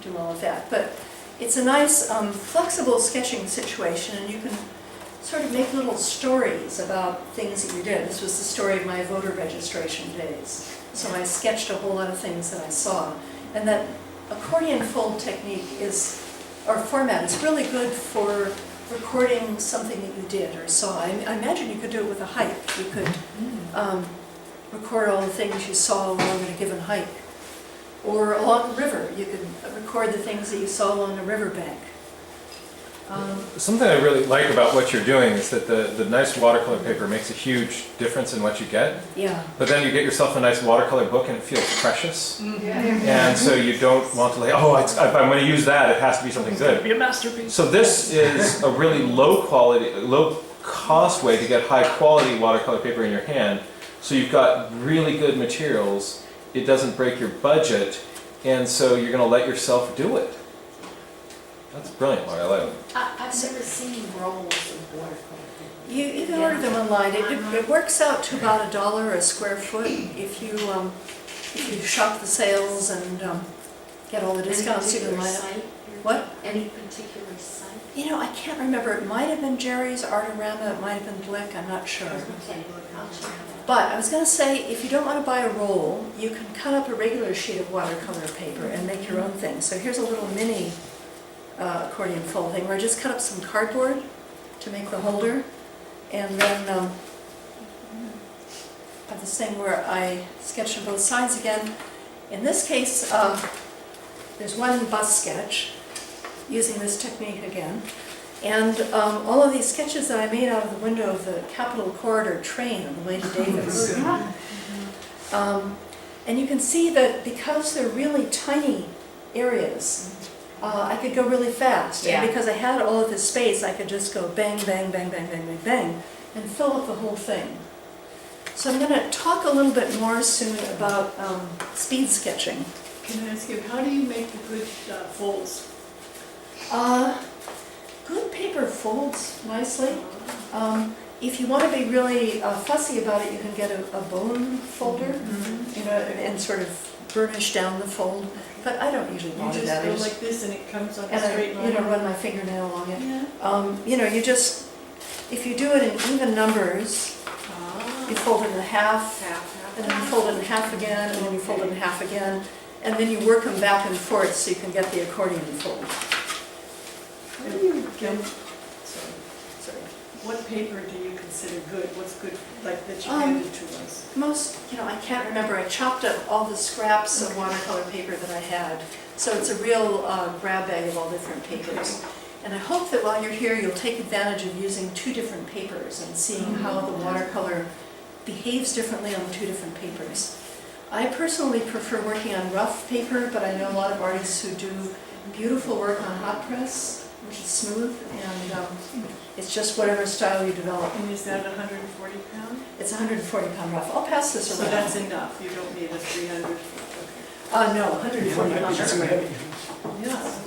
S2: do all of that. But it's a nice flexible sketching situation, and you can sort of make little stories about things that you did. This was the story of my voter registration days. So I sketched a whole lot of things that I saw. And that accordion fold technique or format is really good for recording something that you did or saw. I imagine you could do it with a hike. You could record all the things you saw along a given hike. Or along a river, you could record the things that you saw along a riverbank.
S1: Something I really like about what you're doing is that the nice watercolor paper makes a huge difference in what you get.
S2: Yeah.
S1: But then you get yourself a nice watercolor book and it feels precious.
S3: Yeah.
S1: And so you don't want to like, oh, if I'm going to use that, it has to be something good.
S3: Be a masterpiece.
S1: So this is a really low cost way to get high quality watercolor paper in your hand. So you've got really good materials. It doesn't break your budget. And so you're going to let yourself do it. That's brilliant, Laurie. I like it.
S7: I've never seen rolls of watercolor.
S2: You can order them online. It works out to about $1 a square foot if you shop the sales and get all the discounts you can line up. What?
S7: Any particular site?
S2: You know, I can't remember. It might have been Jerry's Artorama. It might have been Blick. I'm not sure.
S7: Okay, I'll check it out.
S2: But I was going to say, if you don't want to buy a roll, you can cut up a regular sheet of watercolor paper and make your own thing. So here's a little mini accordion fold thing where I just cut up some cardboard to make the holder, and then have this thing where I sketch on both sides again. In this case, there's one bus sketch using this technique again, and all of these sketches that I made out of the window of the Capitol Corridor train on the way to Davis. And you can see that because they're really tiny areas, I could go really fast.
S4: Yeah.
S2: And because I had all of this space, I could just go bang, bang, bang, bang, bang, bang, bang, and fill up the whole thing. So I'm going to talk a little bit more soon about speed sketching.
S5: Can I ask you, how do you make the good folds?
S2: Good paper folds nicely. If you want to be really fussy about it, you can get a bone folder, you know, and sort of burnish down the fold. But I don't usually
S5: You
S2: bother
S5: just
S2: that.
S5: go like this and it comes on a
S2: And I,
S5: straight line?
S2: you know, run my fingernail along it.
S5: Yeah.
S2: You know, you just, if you do it in even numbers, you fold it in half, and then you fold it in half again, and then you fold it in half again, and then you work them back and forth so you can get the accordion fold.
S5: How do you get, sorry, what paper do you consider good? What's good, like that you handed to us?
S2: Most, you know, I can't remember, I chopped up all the scraps of watercolor paper that I had, so it's a real grab bag of all different papers. And I hope that while you're here, you'll take advantage of using two different papers and seeing how the watercolor behaves differently on the two different papers. I personally prefer working on rough paper, but I know a lot of artists who do beautiful work on hot press, which is smooth, and it's just whatever style you develop.
S5: And is that 140 pound?
S2: It's 140 pound rough. I'll pass this
S5: So
S2: around.
S5: that's enough, you don't need a 300?
S2: No, 140 pound.
S5: Yeah.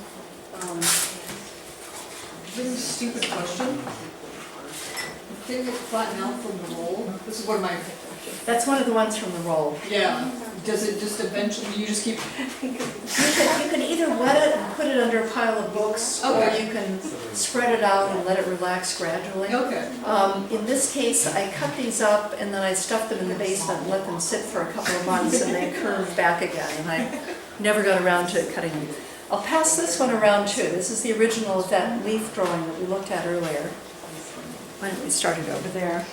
S3: Really stupid question. The thing that flatten out from the roll, this is one of my,
S2: That's one of the ones from the roll.
S3: yeah, does it just eventually, you just keep,
S2: You can either wet it and put it under a pile of books, or
S3: Okay.
S2: you can spread it out and let it relax gradually.
S3: okay.
S2: In this case, I cut these up and then I stuffed them in the basement and let them sit for a couple of months, and they curved back again, and I never got around to cutting them. I'll pass this one around too. This is the original of that leaf drawing that we looked at earlier when we started over there.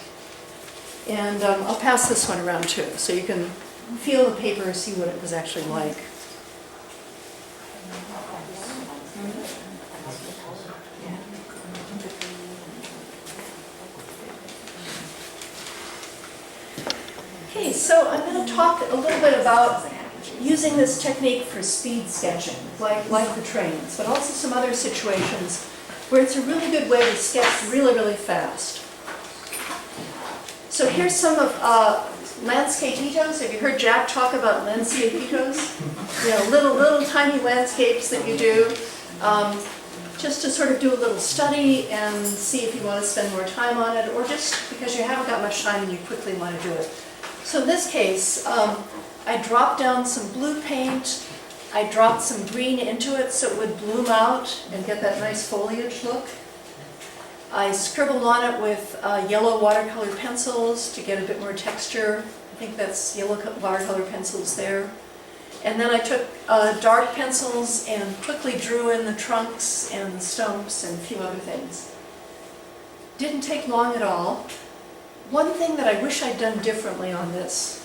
S2: And I'll pass this one around too, so you can feel the paper and see what it was actually like. Okay, so I'm going to talk a little bit about using this technique for speed sketching, like the trains, but also some other situations where it's a really good way to sketch really, really fast. So here's some of landscapitos. Have you heard Jack talk about landscapitos? You know, little tiny landscapes that you do, just to sort of do a little study and see if you want to spend more time on it, or just because you haven't got much time and you quickly want to do it. So in this case, I dropped down some blue paint, I dropped some green into it so it would bloom out and get that nice foliage look. I scribbled on it with yellow watercolor pencils to get a bit more texture. I think that's yellow watercolor pencils there. And then I took dark pencils and quickly drew in the trunks and the stumps and a few other things. Didn't take long at all. One thing that I wish I'd done differently on this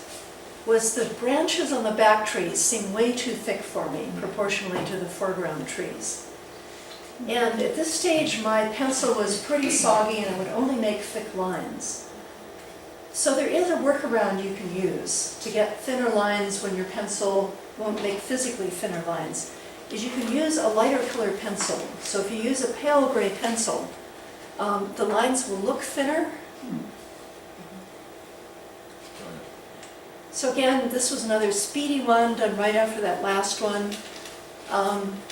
S2: was the branches on the back trees seem way too thick for me, proportionally to the foreground trees. And at this stage, my pencil was pretty soggy and it would only make thick lines. So there is a workaround you can use to get thinner lines when your pencil won't make physically thinner lines, is you can use a lighter color pencil. So if you use a pale gray pencil, the lines will look thinner. So again, this was another speedy one done right after that last one.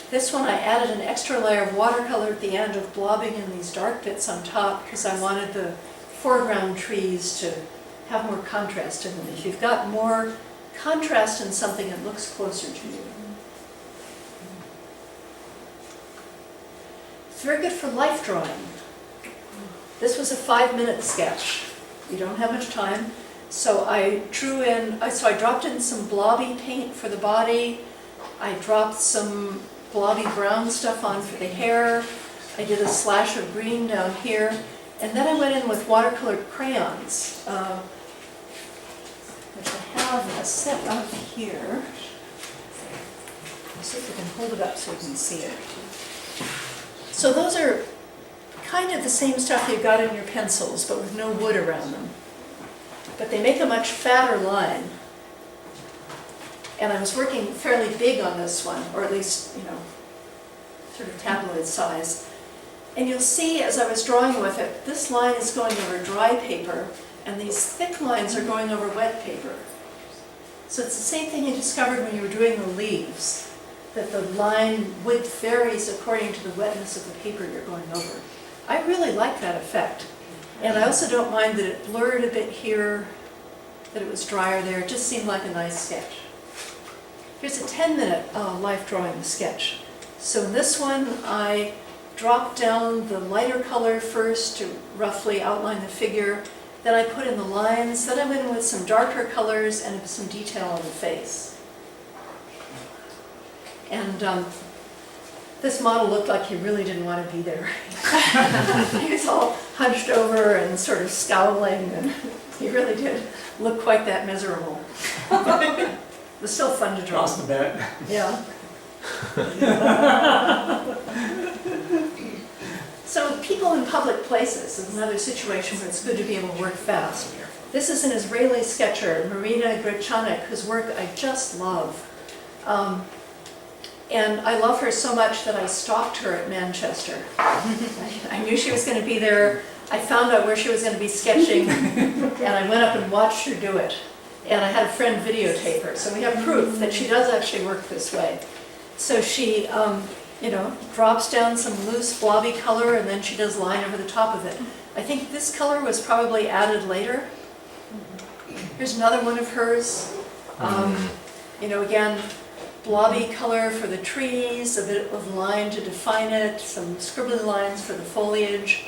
S2: This one I added an extra layer of watercolor at the end of blobbing in these dark bits on top because I wanted the foreground trees to have more contrast in them. If you've got more contrast in something, it looks closer to you. It's very good for life drawing. This was a 5-minute sketch. You don't have much time. So I dropped in some blobby paint for the body. I dropped some blobby brown stuff on for the hair. I did a slash of green down here. And then I went in with watercolor crayons, which I have a set of here. Let's see if I can hold it up so you can see it. So those are kind of the same stuff you've got in your pencils, but with no wood around them. But they make a much fatter line. And I was working fairly big on this one, or at least, sort of tabloid size. And you'll see as I was drawing with it, this line is going over dry paper, and these thick lines are going over wet paper. So it's the same thing you discovered when you were doing the leaves, that the line width varies according to the wetness of the paper you're going over. I really like that effect. And I also don't mind that it blurred a bit here, that it was drier there. It just seemed like a nice sketch. Here's a 10-minute life drawing sketch. So in this one, I dropped down the lighter color first to roughly outline the figure. Then I put in the lines. Then I went in with some darker colors and some detail on the face. And this model looked like he really didn't want to be there. He was all hunched over and sort of scowling, and he really did look quite that miserable. It was still fun to draw.
S6: Lost the bet.
S2: Yeah. So people in public places is another situation where it's good to be able to work fast. This is an Israeli sketcher, Marina Grechanek, whose work I just love. And I love her so much that I stalked her at Manchester. I knew she was going to be there. I found out where she was going to be sketching, and I went up and watched her do it. And I had a friend videotape her, so we have proof that she does actually work this way. So she, drops down some loose blobby color, and then she does line over the top of it. I think this color was probably added later. Here's another one of hers. Again, blobby color for the trees, a bit of line to define it, some scribbly lines for the foliage.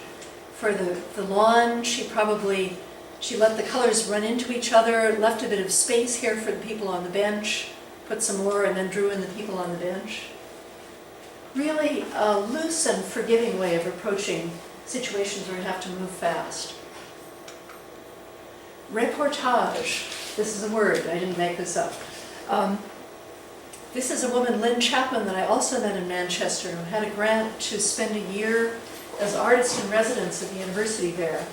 S2: For the lawn, she let the colors run into each other, left a bit of space here for the people on the bench, put some more, and then drew in the people on the bench. Really a loose and forgiving way of approaching situations where you have to move fast. Reportage. This is a word, I didn't make this up. This is a woman, Lynn Chapman, that I also met in Manchester, who had a grant to spend a year as artist in residence at the university there.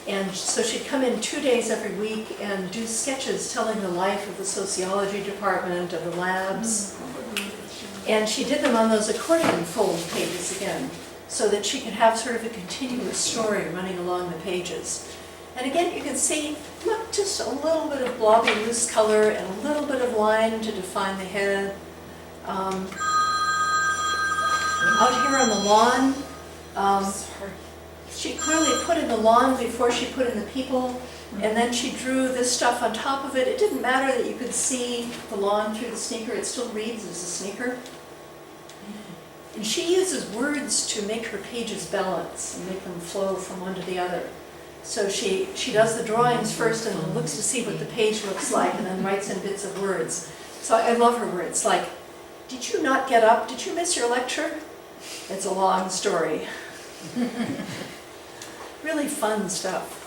S2: And so she'd come in 2 days every week and do sketches telling the life of the sociology department, of the labs. And she did them on those accordion fold pages again, so that she could have sort of a continuous story running along the pages. And again, you can see, look, just a little bit of blobby loose color and a little bit of line to define the head. Out here on the lawn, she clearly put in the lawn before she put in the people. And then she drew this stuff on top of it. It didn't matter that you could see the lawn through the sneaker, it still reads as a sneaker. And she uses words to make her pages balance and make them flow from one to the other. So she does the drawings first and then looks to see what the page looks like and then writes in bits of words. So I love her words, like, did you not get up? Did you miss your lecture? It's a long story. Really fun stuff.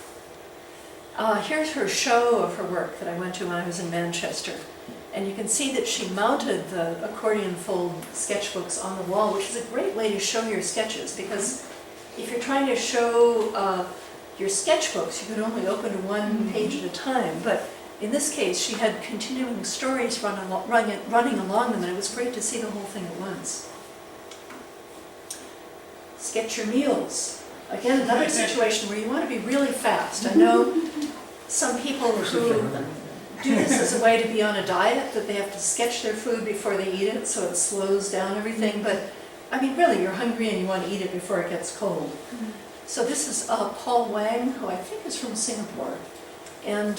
S2: Here's her show of her work that I went to when I was in Manchester. And you can see that she mounted the accordion fold sketchbooks on the wall, which is a great way to show your sketches, because if you're trying to show your sketchbooks, you could only open to one page at a time. But in this case, she had continuing stories running along them, and it was great to see the whole thing at once. Sketch your meals. Again, another situation where you want to be really fast. I know some people who do this as a way to be on a diet, that they have to sketch their food before they eat it, so it slows down everything. But, I mean, really, you're hungry and you want to eat it before it gets cold. So this is Paul Wang, who I think is from Singapore. And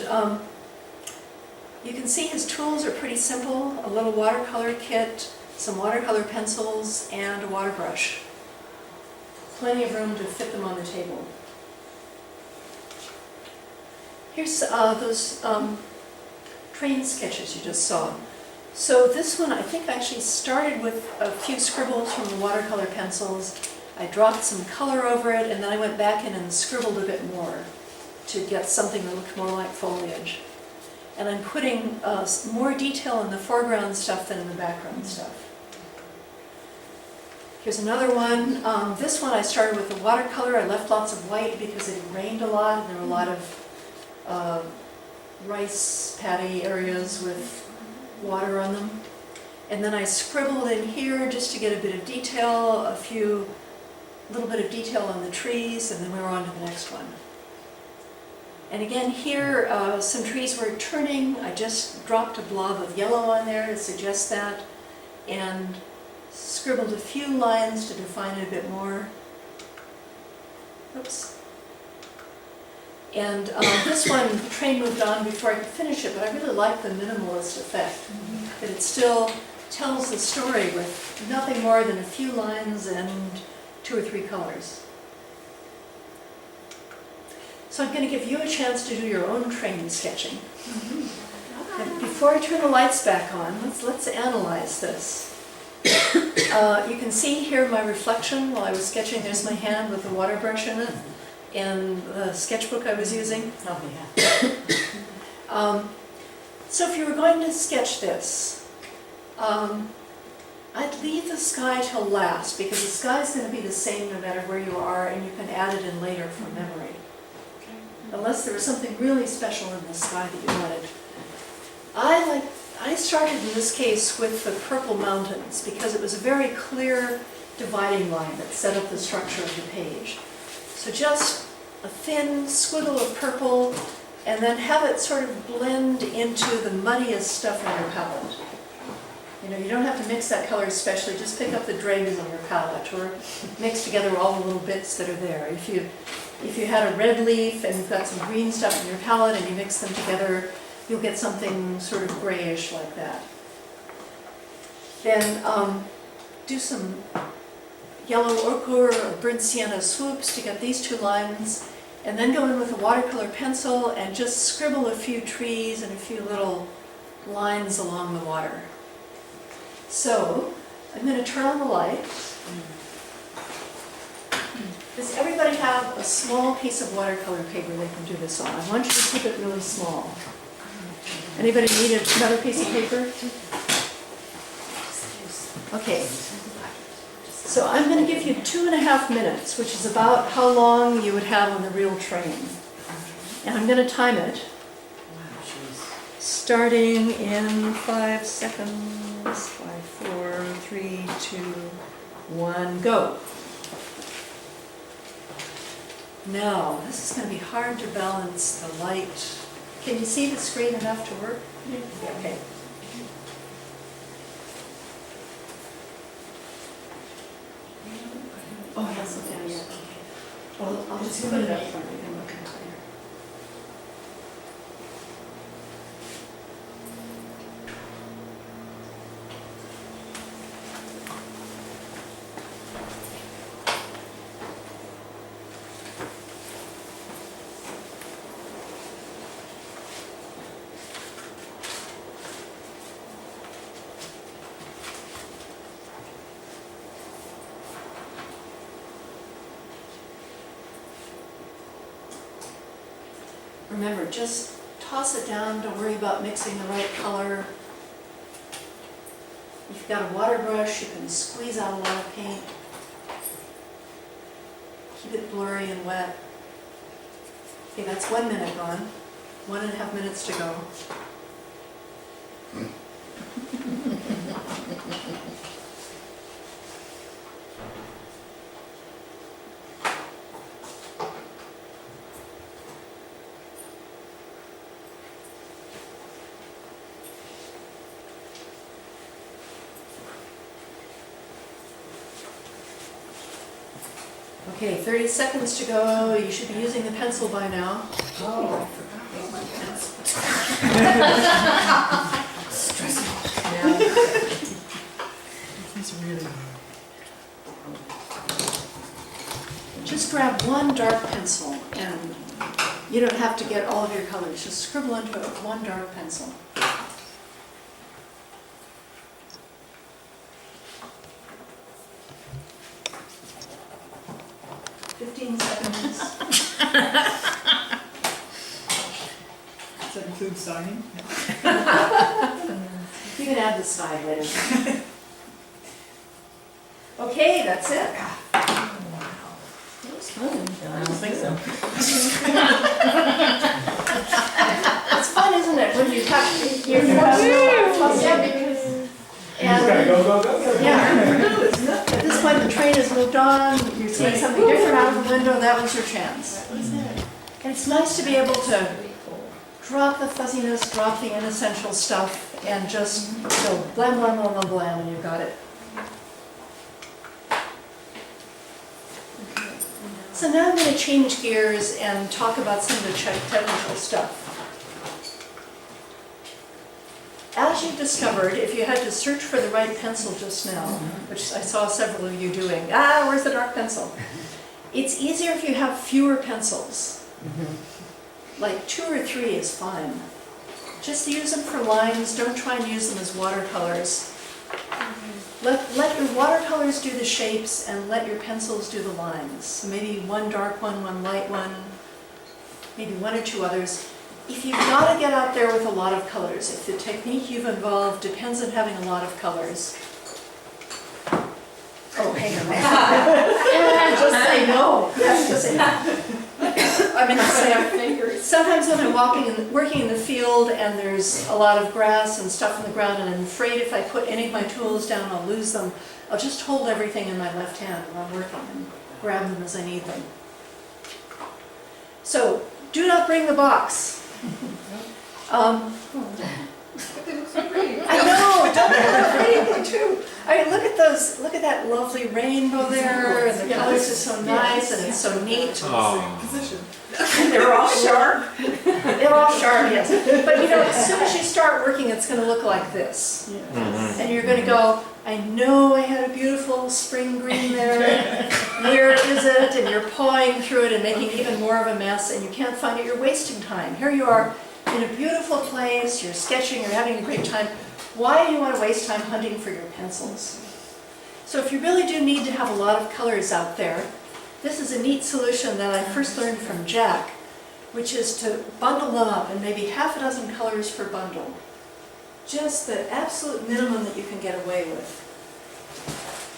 S2: you can see his tools are pretty simple. A little watercolor kit, some watercolor pencils, and a water brush. Plenty of room to fit them on the table. Here's those train sketches you just saw. So this one I think actually started with a few scribbles from the watercolor pencils. I dropped some color over it, and then I went back in and scribbled a bit more to get something that looked more like foliage. And I'm putting more detail in the foreground stuff than in the background stuff. Here's another one. This one I started with the watercolor. I left lots of white because it rained a lot, and there were a lot of rice paddy areas with water on them. And then I scribbled in here just to get a bit of detail, little bit of detail on the trees, and then we were on to the next one. And again here, some trees were turning. I just dropped a blob of yellow on there to suggest that, and scribbled a few lines to define it a bit more. Oops. And this one, the train moved on before I could finish it, but I really like the minimalist effect. That it still tells the story with nothing more than a few lines and 2 or 3 colors. So I'm going to give you a chance to do your own train sketching. And before I turn the lights back on, let's analyze this. You can see here my reflection while I was sketching. There's my hand with the water brush in it, and the sketchbook I was using. So if you were going to sketch this, I'd leave the sky till last, because the sky's going to be the same no matter where you are, and you can add it in later from memory. Unless there was something really special in the sky that you wanted. I started in this case with the purple mountains because it was a very clear dividing line that set up the structure of the page. So just a thin squiggle of purple, and then have it sort of blend into the muddiest stuff in your palette. You know, you don't have to mix that color especially, just pick up the dregs on your palette, or mix together all the little bits that are there. If you had a red leaf and you've got some green stuff in your palette and you mix them together, you'll get something sort of grayish like that. Then do some yellow ochre or burnt sienna swoops to get these 2 lines, and then go in with a watercolor pencil and just scribble a few trees and a few little lines along the water. So I'm going to turn on the light. Does everybody have a small piece of watercolor paper they can do this on? I want you to keep it really small. Anybody need another piece of paper? Okay. So I'm going to give you 2.5 minutes, which is about how long you would have on the real train. And I'm going to time it, starting in 5 seconds. 5, 4, 3, 2, 1, go. Now, this is going to be hard to balance the light. Can you see the screen enough to work? Yeah. Okay. Oh, yes, okay. Well, I'll just put it up front. remember, just toss it down, don't worry about mixing the right color. If you've got a water brush, you can squeeze out a lot of paint. Keep it blurry and wet. Okay, that's 1 minute gone. 1.5 minutes to go. Okay, 30 seconds to go. You should be using the pencil by now.
S3: Oh, I forgot about my pencil. Stressful.
S5: It's really
S2: Just grab one dark pencil, and you don't have to get all of your colors. Just scribble into it with one dark pencil. Fifteen seconds.
S3: Does that include signing?
S2: You can add the side later. Okay, that's it.
S5: That was fun. I don't think so.
S2: It's fun, isn't it, when you have your yeah, because and yeah. At this point, the train has moved on. You're seeing something different out of the window. That was your chance. And it's nice to be able to drop the fuzziness, drop the inessential stuff, and just go blam, blam, blam, blam, blam, and you've got it. So now I'm going to change gears and talk about some of the technical stuff. As you discovered, if you had to search for the right pencil just now, which I saw several of you doing, where's the dark pencil? It's easier if you have fewer pencils. Like 2 or 3 is fine. Just use them for lines, don't try and use them as watercolors. Let your watercolors do the shapes and let your pencils do the lines. So maybe one dark one, one light one, maybe 1 or 2 others. If you've got to get out there with a lot of colors, if the technique you've involved depends on having a lot of colors. Oh, hang on. Just say no. Yes, just say no. I mean, sometimes when I'm working in the field and there's a lot of grass and stuff on the ground and I'm afraid if I put any of my tools down I'll lose them, I'll just hold everything in my left hand while I'm working and grab them as I need them. So, do not bring the box.
S3: But they look so pretty.
S2: I know, don't they look pretty too? I mean, look at that lovely rainbow there, and the colors are so nice, and it's so neat.
S3: Position.
S2: They're all sharp. They're all sharp, yes. But you know, as soon as you start working, it's going to look like this. And you're going to go, I know I had a beautiful spring green there. Where is it? And you're pawing through it and making even more of a mess, and you can't find it. You're wasting time. Here you are in a beautiful place. You're sketching. You're having a great time. Why do you want to waste time hunting for your pencils? So if you really do need to have a lot of colors out there, this is a neat solution that I first learned from Jack, which is to bundle them up and maybe half a dozen colors per bundle. Just the absolute minimum that you can get away with.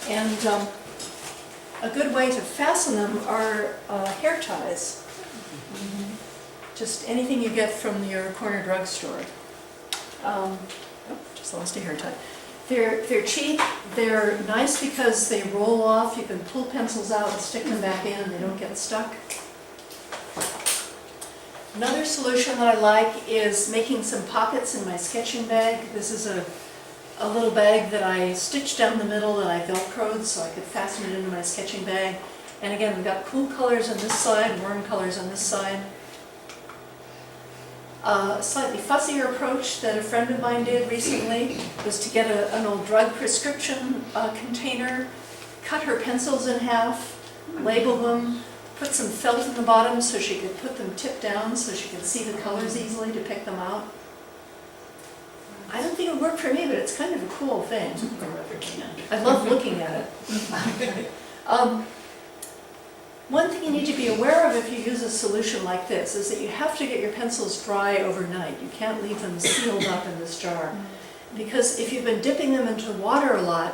S2: And a good way to fasten them are hair ties. Just anything you get from your corner drugstore. Just lost a hair tie. They're cheap, they're nice because they roll off. You can pull pencils out and stick them back in and they don't get stuck. Another solution that I like is making some pockets in my sketching bag. This is a little bag that I stitched down the middle and I velcroed so I could fasten it into my sketching bag. And again, we've got cool colors on this side, warm colors on this side. A slightly fussier approach that a friend of mine did recently was to get an old drug prescription container, cut her pencils in half, label them, put some felt in the bottom so she could put them tipped down so she could see the colors easily to pick them out. I don't think it would work for me, but it's kind of a cool thing. I love looking at it. One thing you need to be aware of if you use a solution like this is that you have to get your pencils dry overnight. You can't leave them sealed up in this jar. Because if you've been dipping them into water a lot,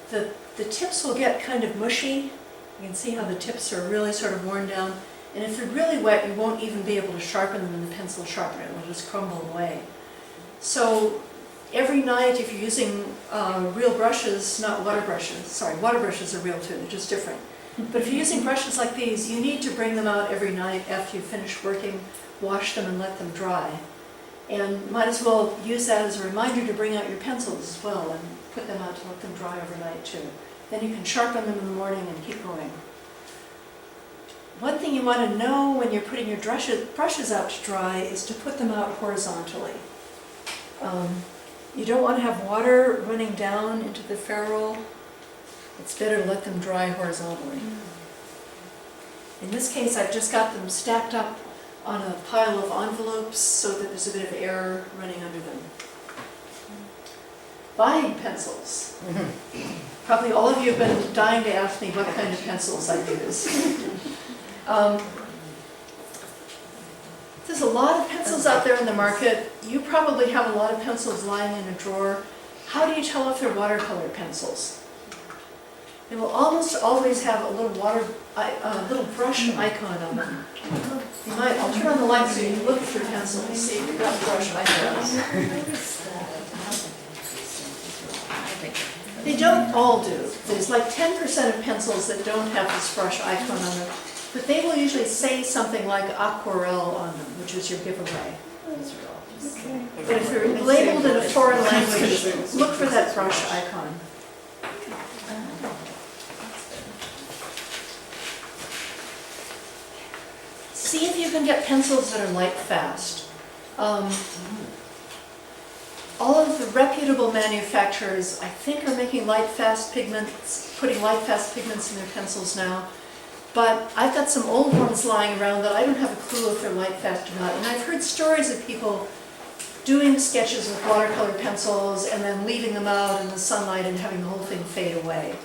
S2: the tips will get kind of mushy. You can see how the tips are really sort of worn down. And if they're really wet, you won't even be able to sharpen them in the pencil sharpener. It will just crumble away. So every night, if you're using real brushes, not water brushes, sorry, water brushes are real too, they're just different. But if you're using brushes like these, you need to bring them out every night after you finish working, wash them and let them dry. And might as well use that as a reminder to bring out your pencils as well and put them out to let them dry overnight too. Then you can sharpen them in the morning and keep going. One thing you want to know when you're putting your brushes out to dry is to put them out horizontally. You don't want to have water running down into the ferrule. It's better to let them dry horizontally. In this case, I've just got them stacked up on a pile of envelopes so that there's a bit of air running under them. Buying pencils. Probably all of you have been dying to ask me what kind of pencils I use. There's a lot of pencils out there in the market. You probably have a lot of pencils lying in a drawer. How do you tell if they're watercolor pencils? They will almost always have a little brush icon on them. You might, I'll turn on the light so you can look at your pencil and see if you've got brush icons. They don't all do. There's like 10% of pencils that don't have this brush icon on them, but they will usually say something like aquarelle on them, which is your giveaway. But if they're labeled in a foreign language, look for that brush icon. See if you can get pencils that are light fast. All of the reputable manufacturers, I think, are making light fast pigments, putting light fast pigments in their pencils now. But I've got some old ones lying around that I don't have a clue if they're light fast or not. And I've heard stories of people doing sketches with watercolor pencils and then leaving them out in the sunlight and having the whole thing fade away.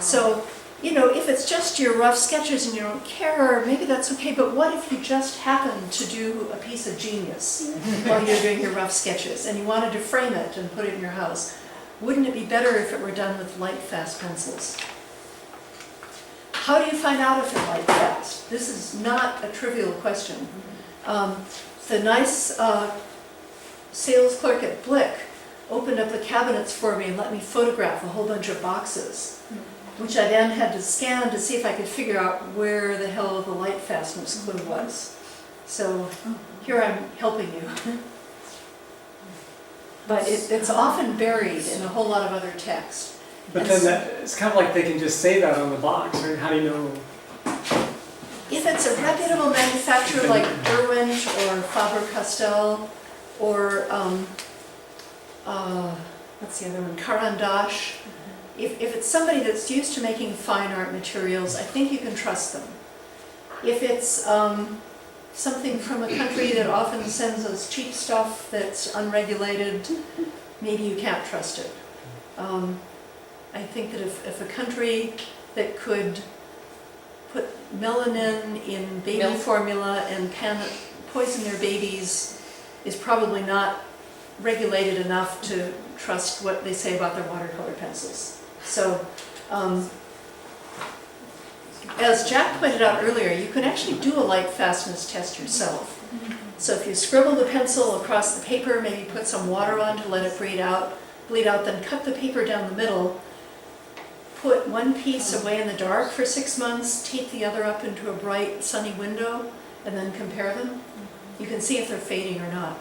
S2: So, you know, if it's just your rough sketches and you don't care, maybe that's okay, but what if you just happen to do a piece of genius while you're doing your rough sketches and you wanted to frame it and put it in your house? Wouldn't it be better if it were done with light fast pencils? How do you find out if they're light fast? This is not a trivial question. The nice sales clerk at Blick opened up the cabinets for me and let me photograph a whole bunch of boxes, which I then had to scan to see if I could figure out where the hell the light fastness clue was. So here I'm helping you. But it's often buried in a whole lot of other text.
S6: But then it's kind of like they can just say that on the box, right? How do you know?
S2: If it's a reputable manufacturer like Derwent or Faber-Castell or what's the other one, Caran d'Ache, if it's somebody that's used to making fine art materials, I think you can trust them. If it's something from a country that often sends us cheap stuff that's unregulated, maybe you can't trust it. I think that if a country that could put melanin in baby formula and poison their babies is probably not regulated enough to trust what they say about their watercolor pencils. So, as Jack pointed out earlier, you can actually do a light fastness test yourself. So if you scribble the pencil across the paper, maybe put some water on to let it bleed out, then cut the paper down the middle, put one piece away in the dark for 6 months, tape the other up into a bright sunny window, and then compare them. You can see if they're fading or not.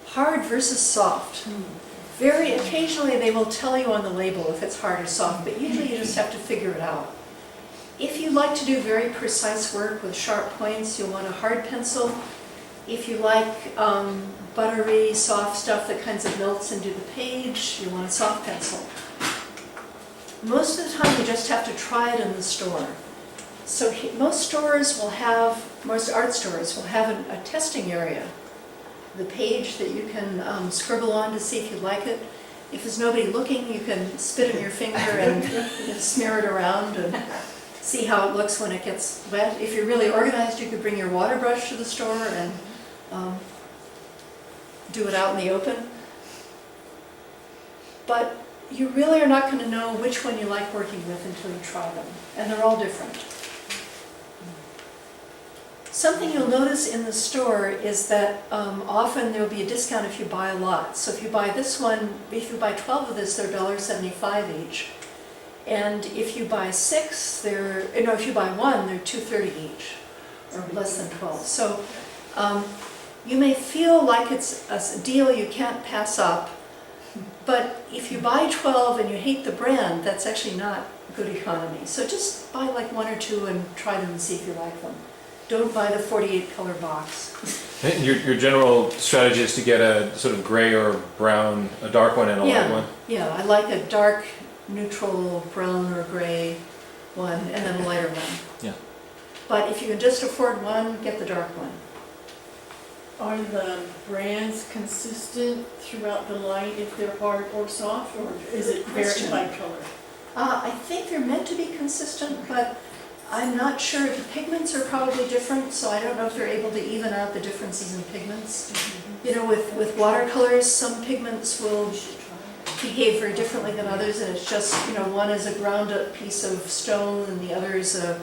S2: Hard versus soft. Very occasionally they will tell you on the label if it's hard or soft, but usually you just have to figure it out. If you like to do very precise work with sharp points, you'll want a hard pencil. If you like buttery, soft stuff that kind of melts into the page, you want a soft pencil. Most of the time you just have to try it in the store. So most art stores will have a testing area. The page that you can scribble on to see if you like it. if there's nobody looking, you can spit in your finger and smear it around and see how it looks when it gets wet. If you're really organized, you could bring your water brush to the store and do it out in the open. But you really are not going to know which one you like working with until you try them, and they're all different. Something you'll notice in the store is that often there will be a discount if you buy a lot. So if you buy this one, if you buy 12 of this, they're $1.75 each. And if you buy 6, if you buy 1, they're $2.30 each, or less than 12. So you may feel like it's a deal you can't pass up, but if you buy 12 and you hate the brand, that's actually not good economy. So just buy like 1 or 2 and try them and see if you like them. Don't buy the 48 color box.
S1: And your general strategy is to get a sort of gray or brown, a dark one and a light one?
S2: Yeah, I like a dark, neutral, brown or gray one, and then a lighter one.
S1: Yeah.
S2: But if you can just afford one, get the dark one.
S5: Are the brands consistent throughout the line if they're hard or soft, or is it varied by color?
S2: I think they're meant to be consistent, but I'm not sure. The pigments are probably different, so I don't know if they're able to even out the differences in pigments. You know, with watercolors, some pigments will behave very differently than others, and it's just, one is a ground up piece of stone and the other is a,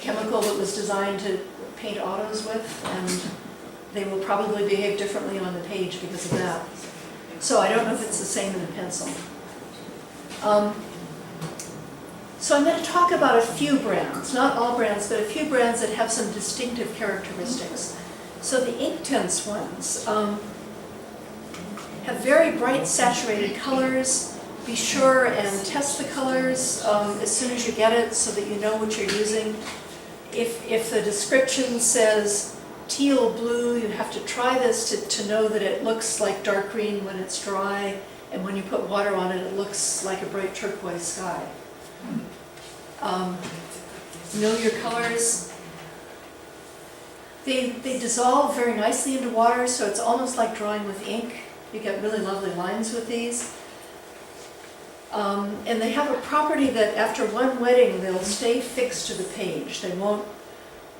S2: chemical that was designed to paint autos with, and they will probably behave differently on the page because of that. So I don't know if it's the same in a pencil. So I'm going to talk about a few brands, not all brands, but a few brands that have some distinctive characteristics. So the Inktense ones have very bright saturated colors. Be sure and test the colors as soon as you get it so that you know what you're using. If the description says teal blue, you have to try this to know that it looks like dark green when it's dry, and when you put water on it, it looks like a bright turquoise sky. Know your colors. They dissolve very nicely into water, so it's almost like drawing with ink. You get really lovely lines with these. And they have a property that after one wetting, they'll stay fixed to the page. They won't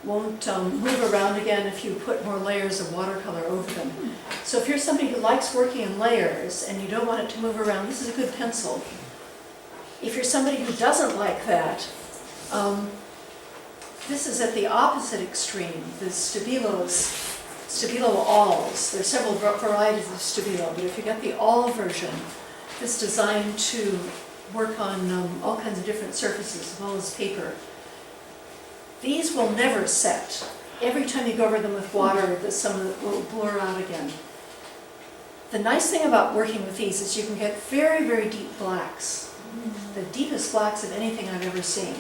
S2: move around again if you put more layers of watercolor over them. So if you're somebody who likes working in layers and you don't want it to move around, this is a good pencil. If you're somebody who doesn't like that, this is at the opposite extreme. The Stabilo Alls. There's several varieties of Stabilo, but if you get the All version, it's designed to work on all kinds of different surfaces as well as paper. These will never set. Every time you go over them with water, some of it will blur out again. The nice thing about working with these is you can get very, very deep blacks. The deepest blacks of anything I've ever seen.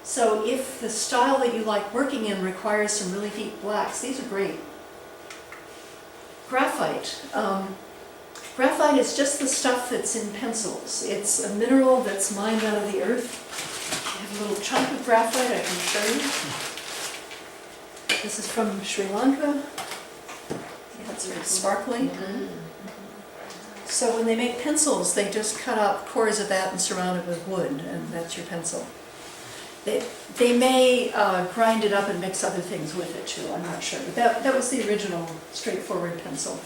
S2: So if the style that you like working in requires some really deep blacks, these are great. Graphite. Graphite is just the stuff that's in pencils. It's a mineral that's mined out of the earth. I have a little chunk of graphite I can show you. This is from Sri Lanka. Yeah, it's very sparkly. So when they make pencils, they just cut out cores of that and surround it with wood, and that's your pencil. They may grind it up and mix other things with it too, I'm not sure. But that was the original straightforward pencil.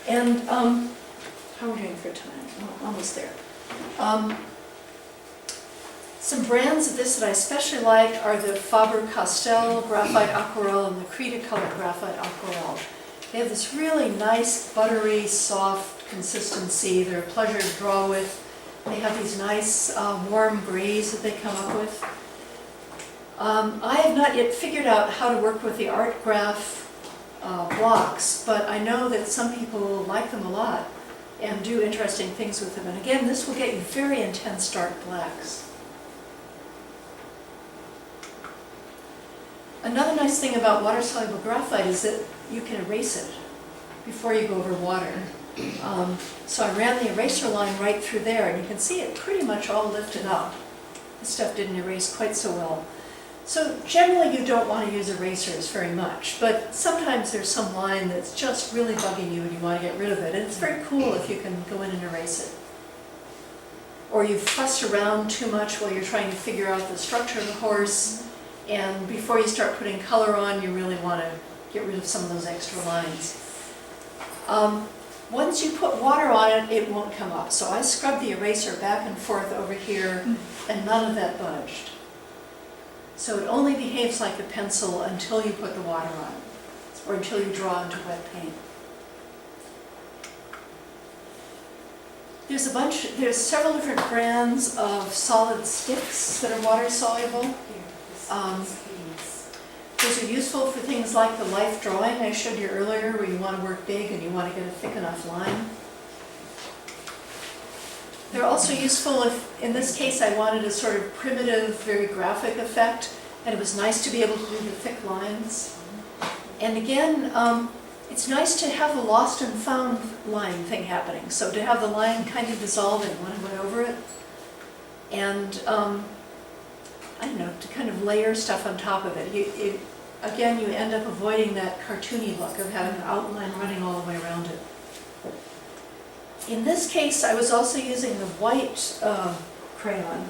S2: And how are we doing for time? Oh, almost there. Some brands of this that I especially like are the Faber-Castell Graphite Aquarelle and the Cretacolor Graphite Aquarelle. They have this really nice, buttery, soft consistency. They're a pleasure to draw with. They have these nice warm grays that they come up with. I have not yet figured out how to work with the Art Graph blocks, but I know that some people like them a lot and do interesting things with them. And again, this will get you very intense dark blacks. Another nice thing about water-soluble graphite is that you can erase it before you go over water. So I ran the eraser line right through there, and you can see it pretty much all lifted up. This stuff didn't erase quite so well. So generally you don't want to use erasers very much, but sometimes there's some line that's just really bugging you and you want to get rid of it. And it's very cool if you can go in and erase it. Or you fuss around too much while you're trying to figure out the structure of the horse, and before you start putting color on, you really want to get rid of some of those extra lines. Once you put water on it, it won't come up. So I scrubbed the eraser back and forth over here, and none of that budged. So it only behaves like a pencil until you put the water on it, or until you draw into wet paint. There's several different brands of solid sticks that are water soluble. Those are useful for things like the life drawing I showed you earlier, where you want to work big and you want to get a thick enough line. They're also useful if, in this case, I wanted a sort of primitive, very graphic effect, and it was nice to be able to do the thick lines. And again, it's nice to have the lost and found line thing happening. So to have the line kind of dissolving when I went over it. And, I don't know, to kind of layer stuff on top of it. Again, you end up avoiding that cartoony look of having an outline running all the way around it. In this case, I was also using the white crayon.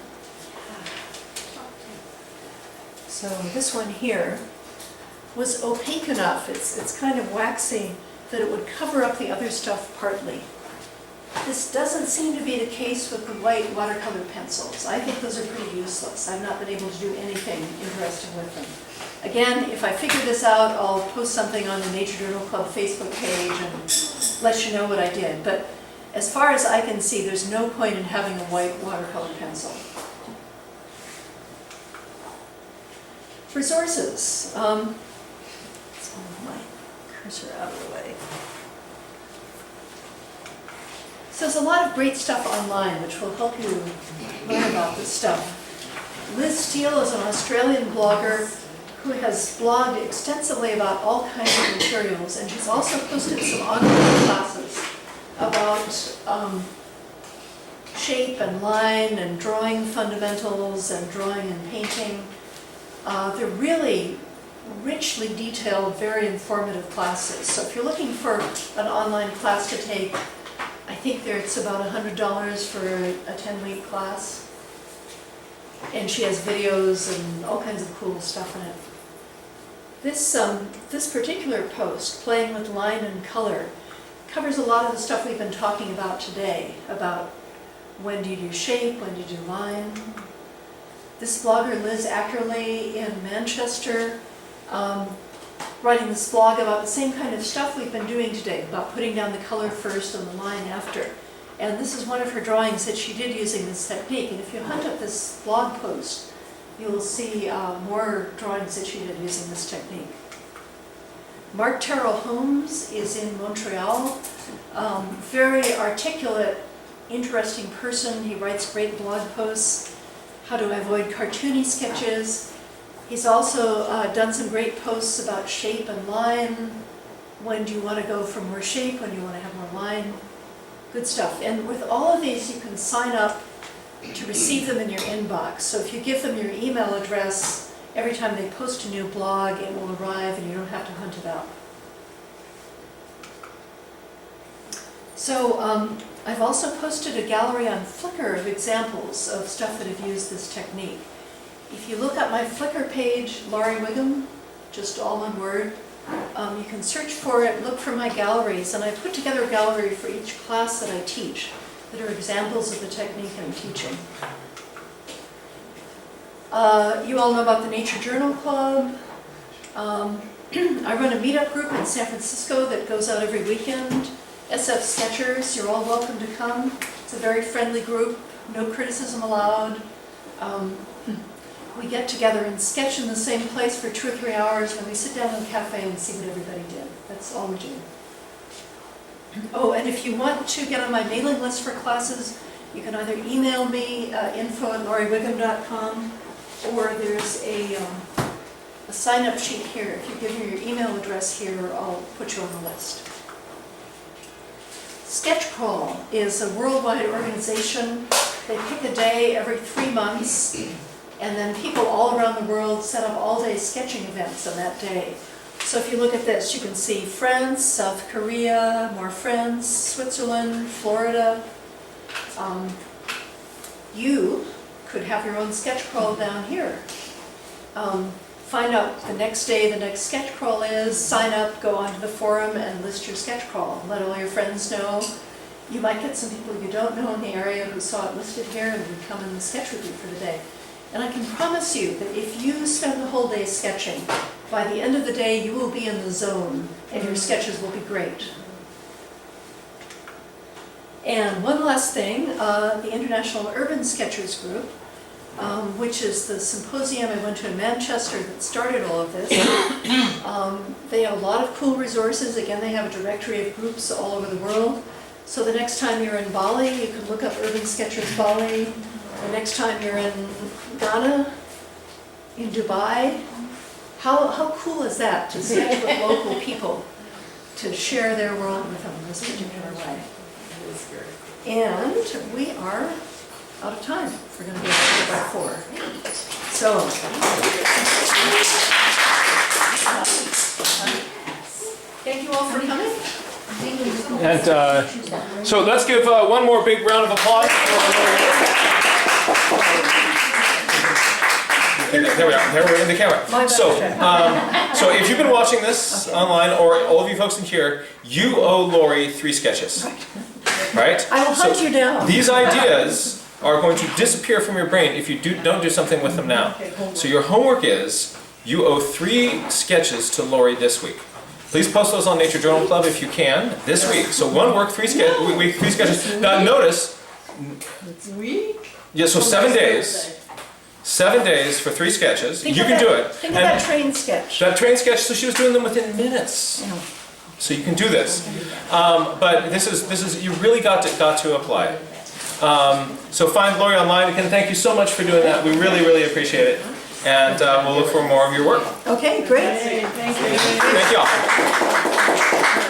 S2: So this one here was opaque enough, it's kind of waxy, that it would cover up the other stuff partly. This doesn't seem to be the case with the white watercolor pencils. I think those are pretty useless. I've not been able to do anything interesting with them. Again, if I figure this out, I'll post something on the Nature Journal Club Facebook page and let you know what I did. But as far as I can see, there's no point in having a white watercolor pencil. Resources. Let's move my cursor out of the way. So there's a lot of great stuff online which will help you learn about this stuff. Liz Steele is an Australian blogger who has blogged extensively about all kinds of materials, and she's also posted some online classes about shape and line and drawing fundamentals and drawing and painting. They're really richly detailed, very informative classes. So if you're looking for an online class to take, I think it's about $100 for a 10-week class. And she has videos and all kinds of cool stuff in it. This particular post, Playing with Line and Color, covers a lot of the stuff we've been talking about today, about when do you do shape, when do you do line. This blogger, Liz Ackerley in Manchester, writing this blog about the same kind of stuff we've been doing today, about putting down the color first and the line after. And this is one of her drawings that she did using this technique. And if you hunt up this blog post, you'll see more drawings that she did using this technique. Mark Terrell Holmes is in Montreal. Very articulate, interesting person. He writes great blog posts. How to avoid cartoony sketches. He's also done some great posts about shape and line. When do you want to go for more shape? When do you want to have more line? Good stuff. And with all of these, you can sign up to receive them in your inbox. So if you give them your email address, every time they post a new blog, it will arrive and you don't have to hunt it up. So I've also posted a gallery on Flickr of examples of stuff that have used this technique. If you look at my Flickr page, Laurie Wigham, just all one word, you can search for it, look for my galleries, and I put together a gallery for each class that I teach that are examples of the technique I'm teaching. You all know about the Nature Journal Club. I run a meetup group in San Francisco that goes out every weekend. SF Sketchers, you're all welcome to come. It's a very friendly group, no criticism allowed. We get together and sketch in the same place for 2 or 3 hours, and we sit down in a cafe and see what everybody did. That's all we do. Oh, and if you want to get on my mailing list for classes, you can either email me, info@lauriewigham.com, or there's a sign-up sheet here. If you give me your email address here, I'll put you on the list. Sketchcrawl is a worldwide organization. They pick a day every 3 months, And then people all around the world set up all-day sketching events on that day. So if you look at this, you can see France, South Korea, more France, Switzerland, Florida. You could have your own sketch crawl down here. Find out the next day the next sketch crawl is, sign up, go onto the forum and list your sketch crawl. Let all your friends know. You might get some people you don't know in the area who saw it listed here and would come and sketch with you for the day. And I can promise you that if you spend the whole day sketching, by the end of the day you will be in the zone and your sketches will be great. And one last thing, the International Urban Sketchers Group, which is the symposium I went to in Manchester that started all of this. They have a lot of cool resources. Again, they have a directory of groups all over the world. So the next time you're in Bali, you can look up Urban Sketchers Bali. The next time you're in Ghana, in Dubai. How cool is that to sketch with local people, to share their world with them in this particular way? And we are out of time. We're going to be out by 4. So, thank you all for coming.
S1: And so let's give one more big round of applause. There we are. There we're in the camera. So if you've been watching this online, or all of you folks in here, you owe Laurie 3 sketches. Right?
S2: I will hunt you down.
S1: These ideas are going to disappear from your brain if you don't do something with them now. So your homework is, you owe 3 sketches to Laurie this week. Please post those on Nature Journal Club if you can this week. So 1 work, 3 sketches. Now notice, yeah, so 7 days. 7 days for 3 sketches. You can do it.
S2: Think of that train sketch.
S1: That train sketch, so she was doing them within minutes. So you can do this. But this is you really got to apply it. So find Laurie online. Again, thank you so much for doing that. We really, really appreciate it. And we'll look for more of your work.
S2: Okay, great.
S5: Thank you.
S1: Thank you all.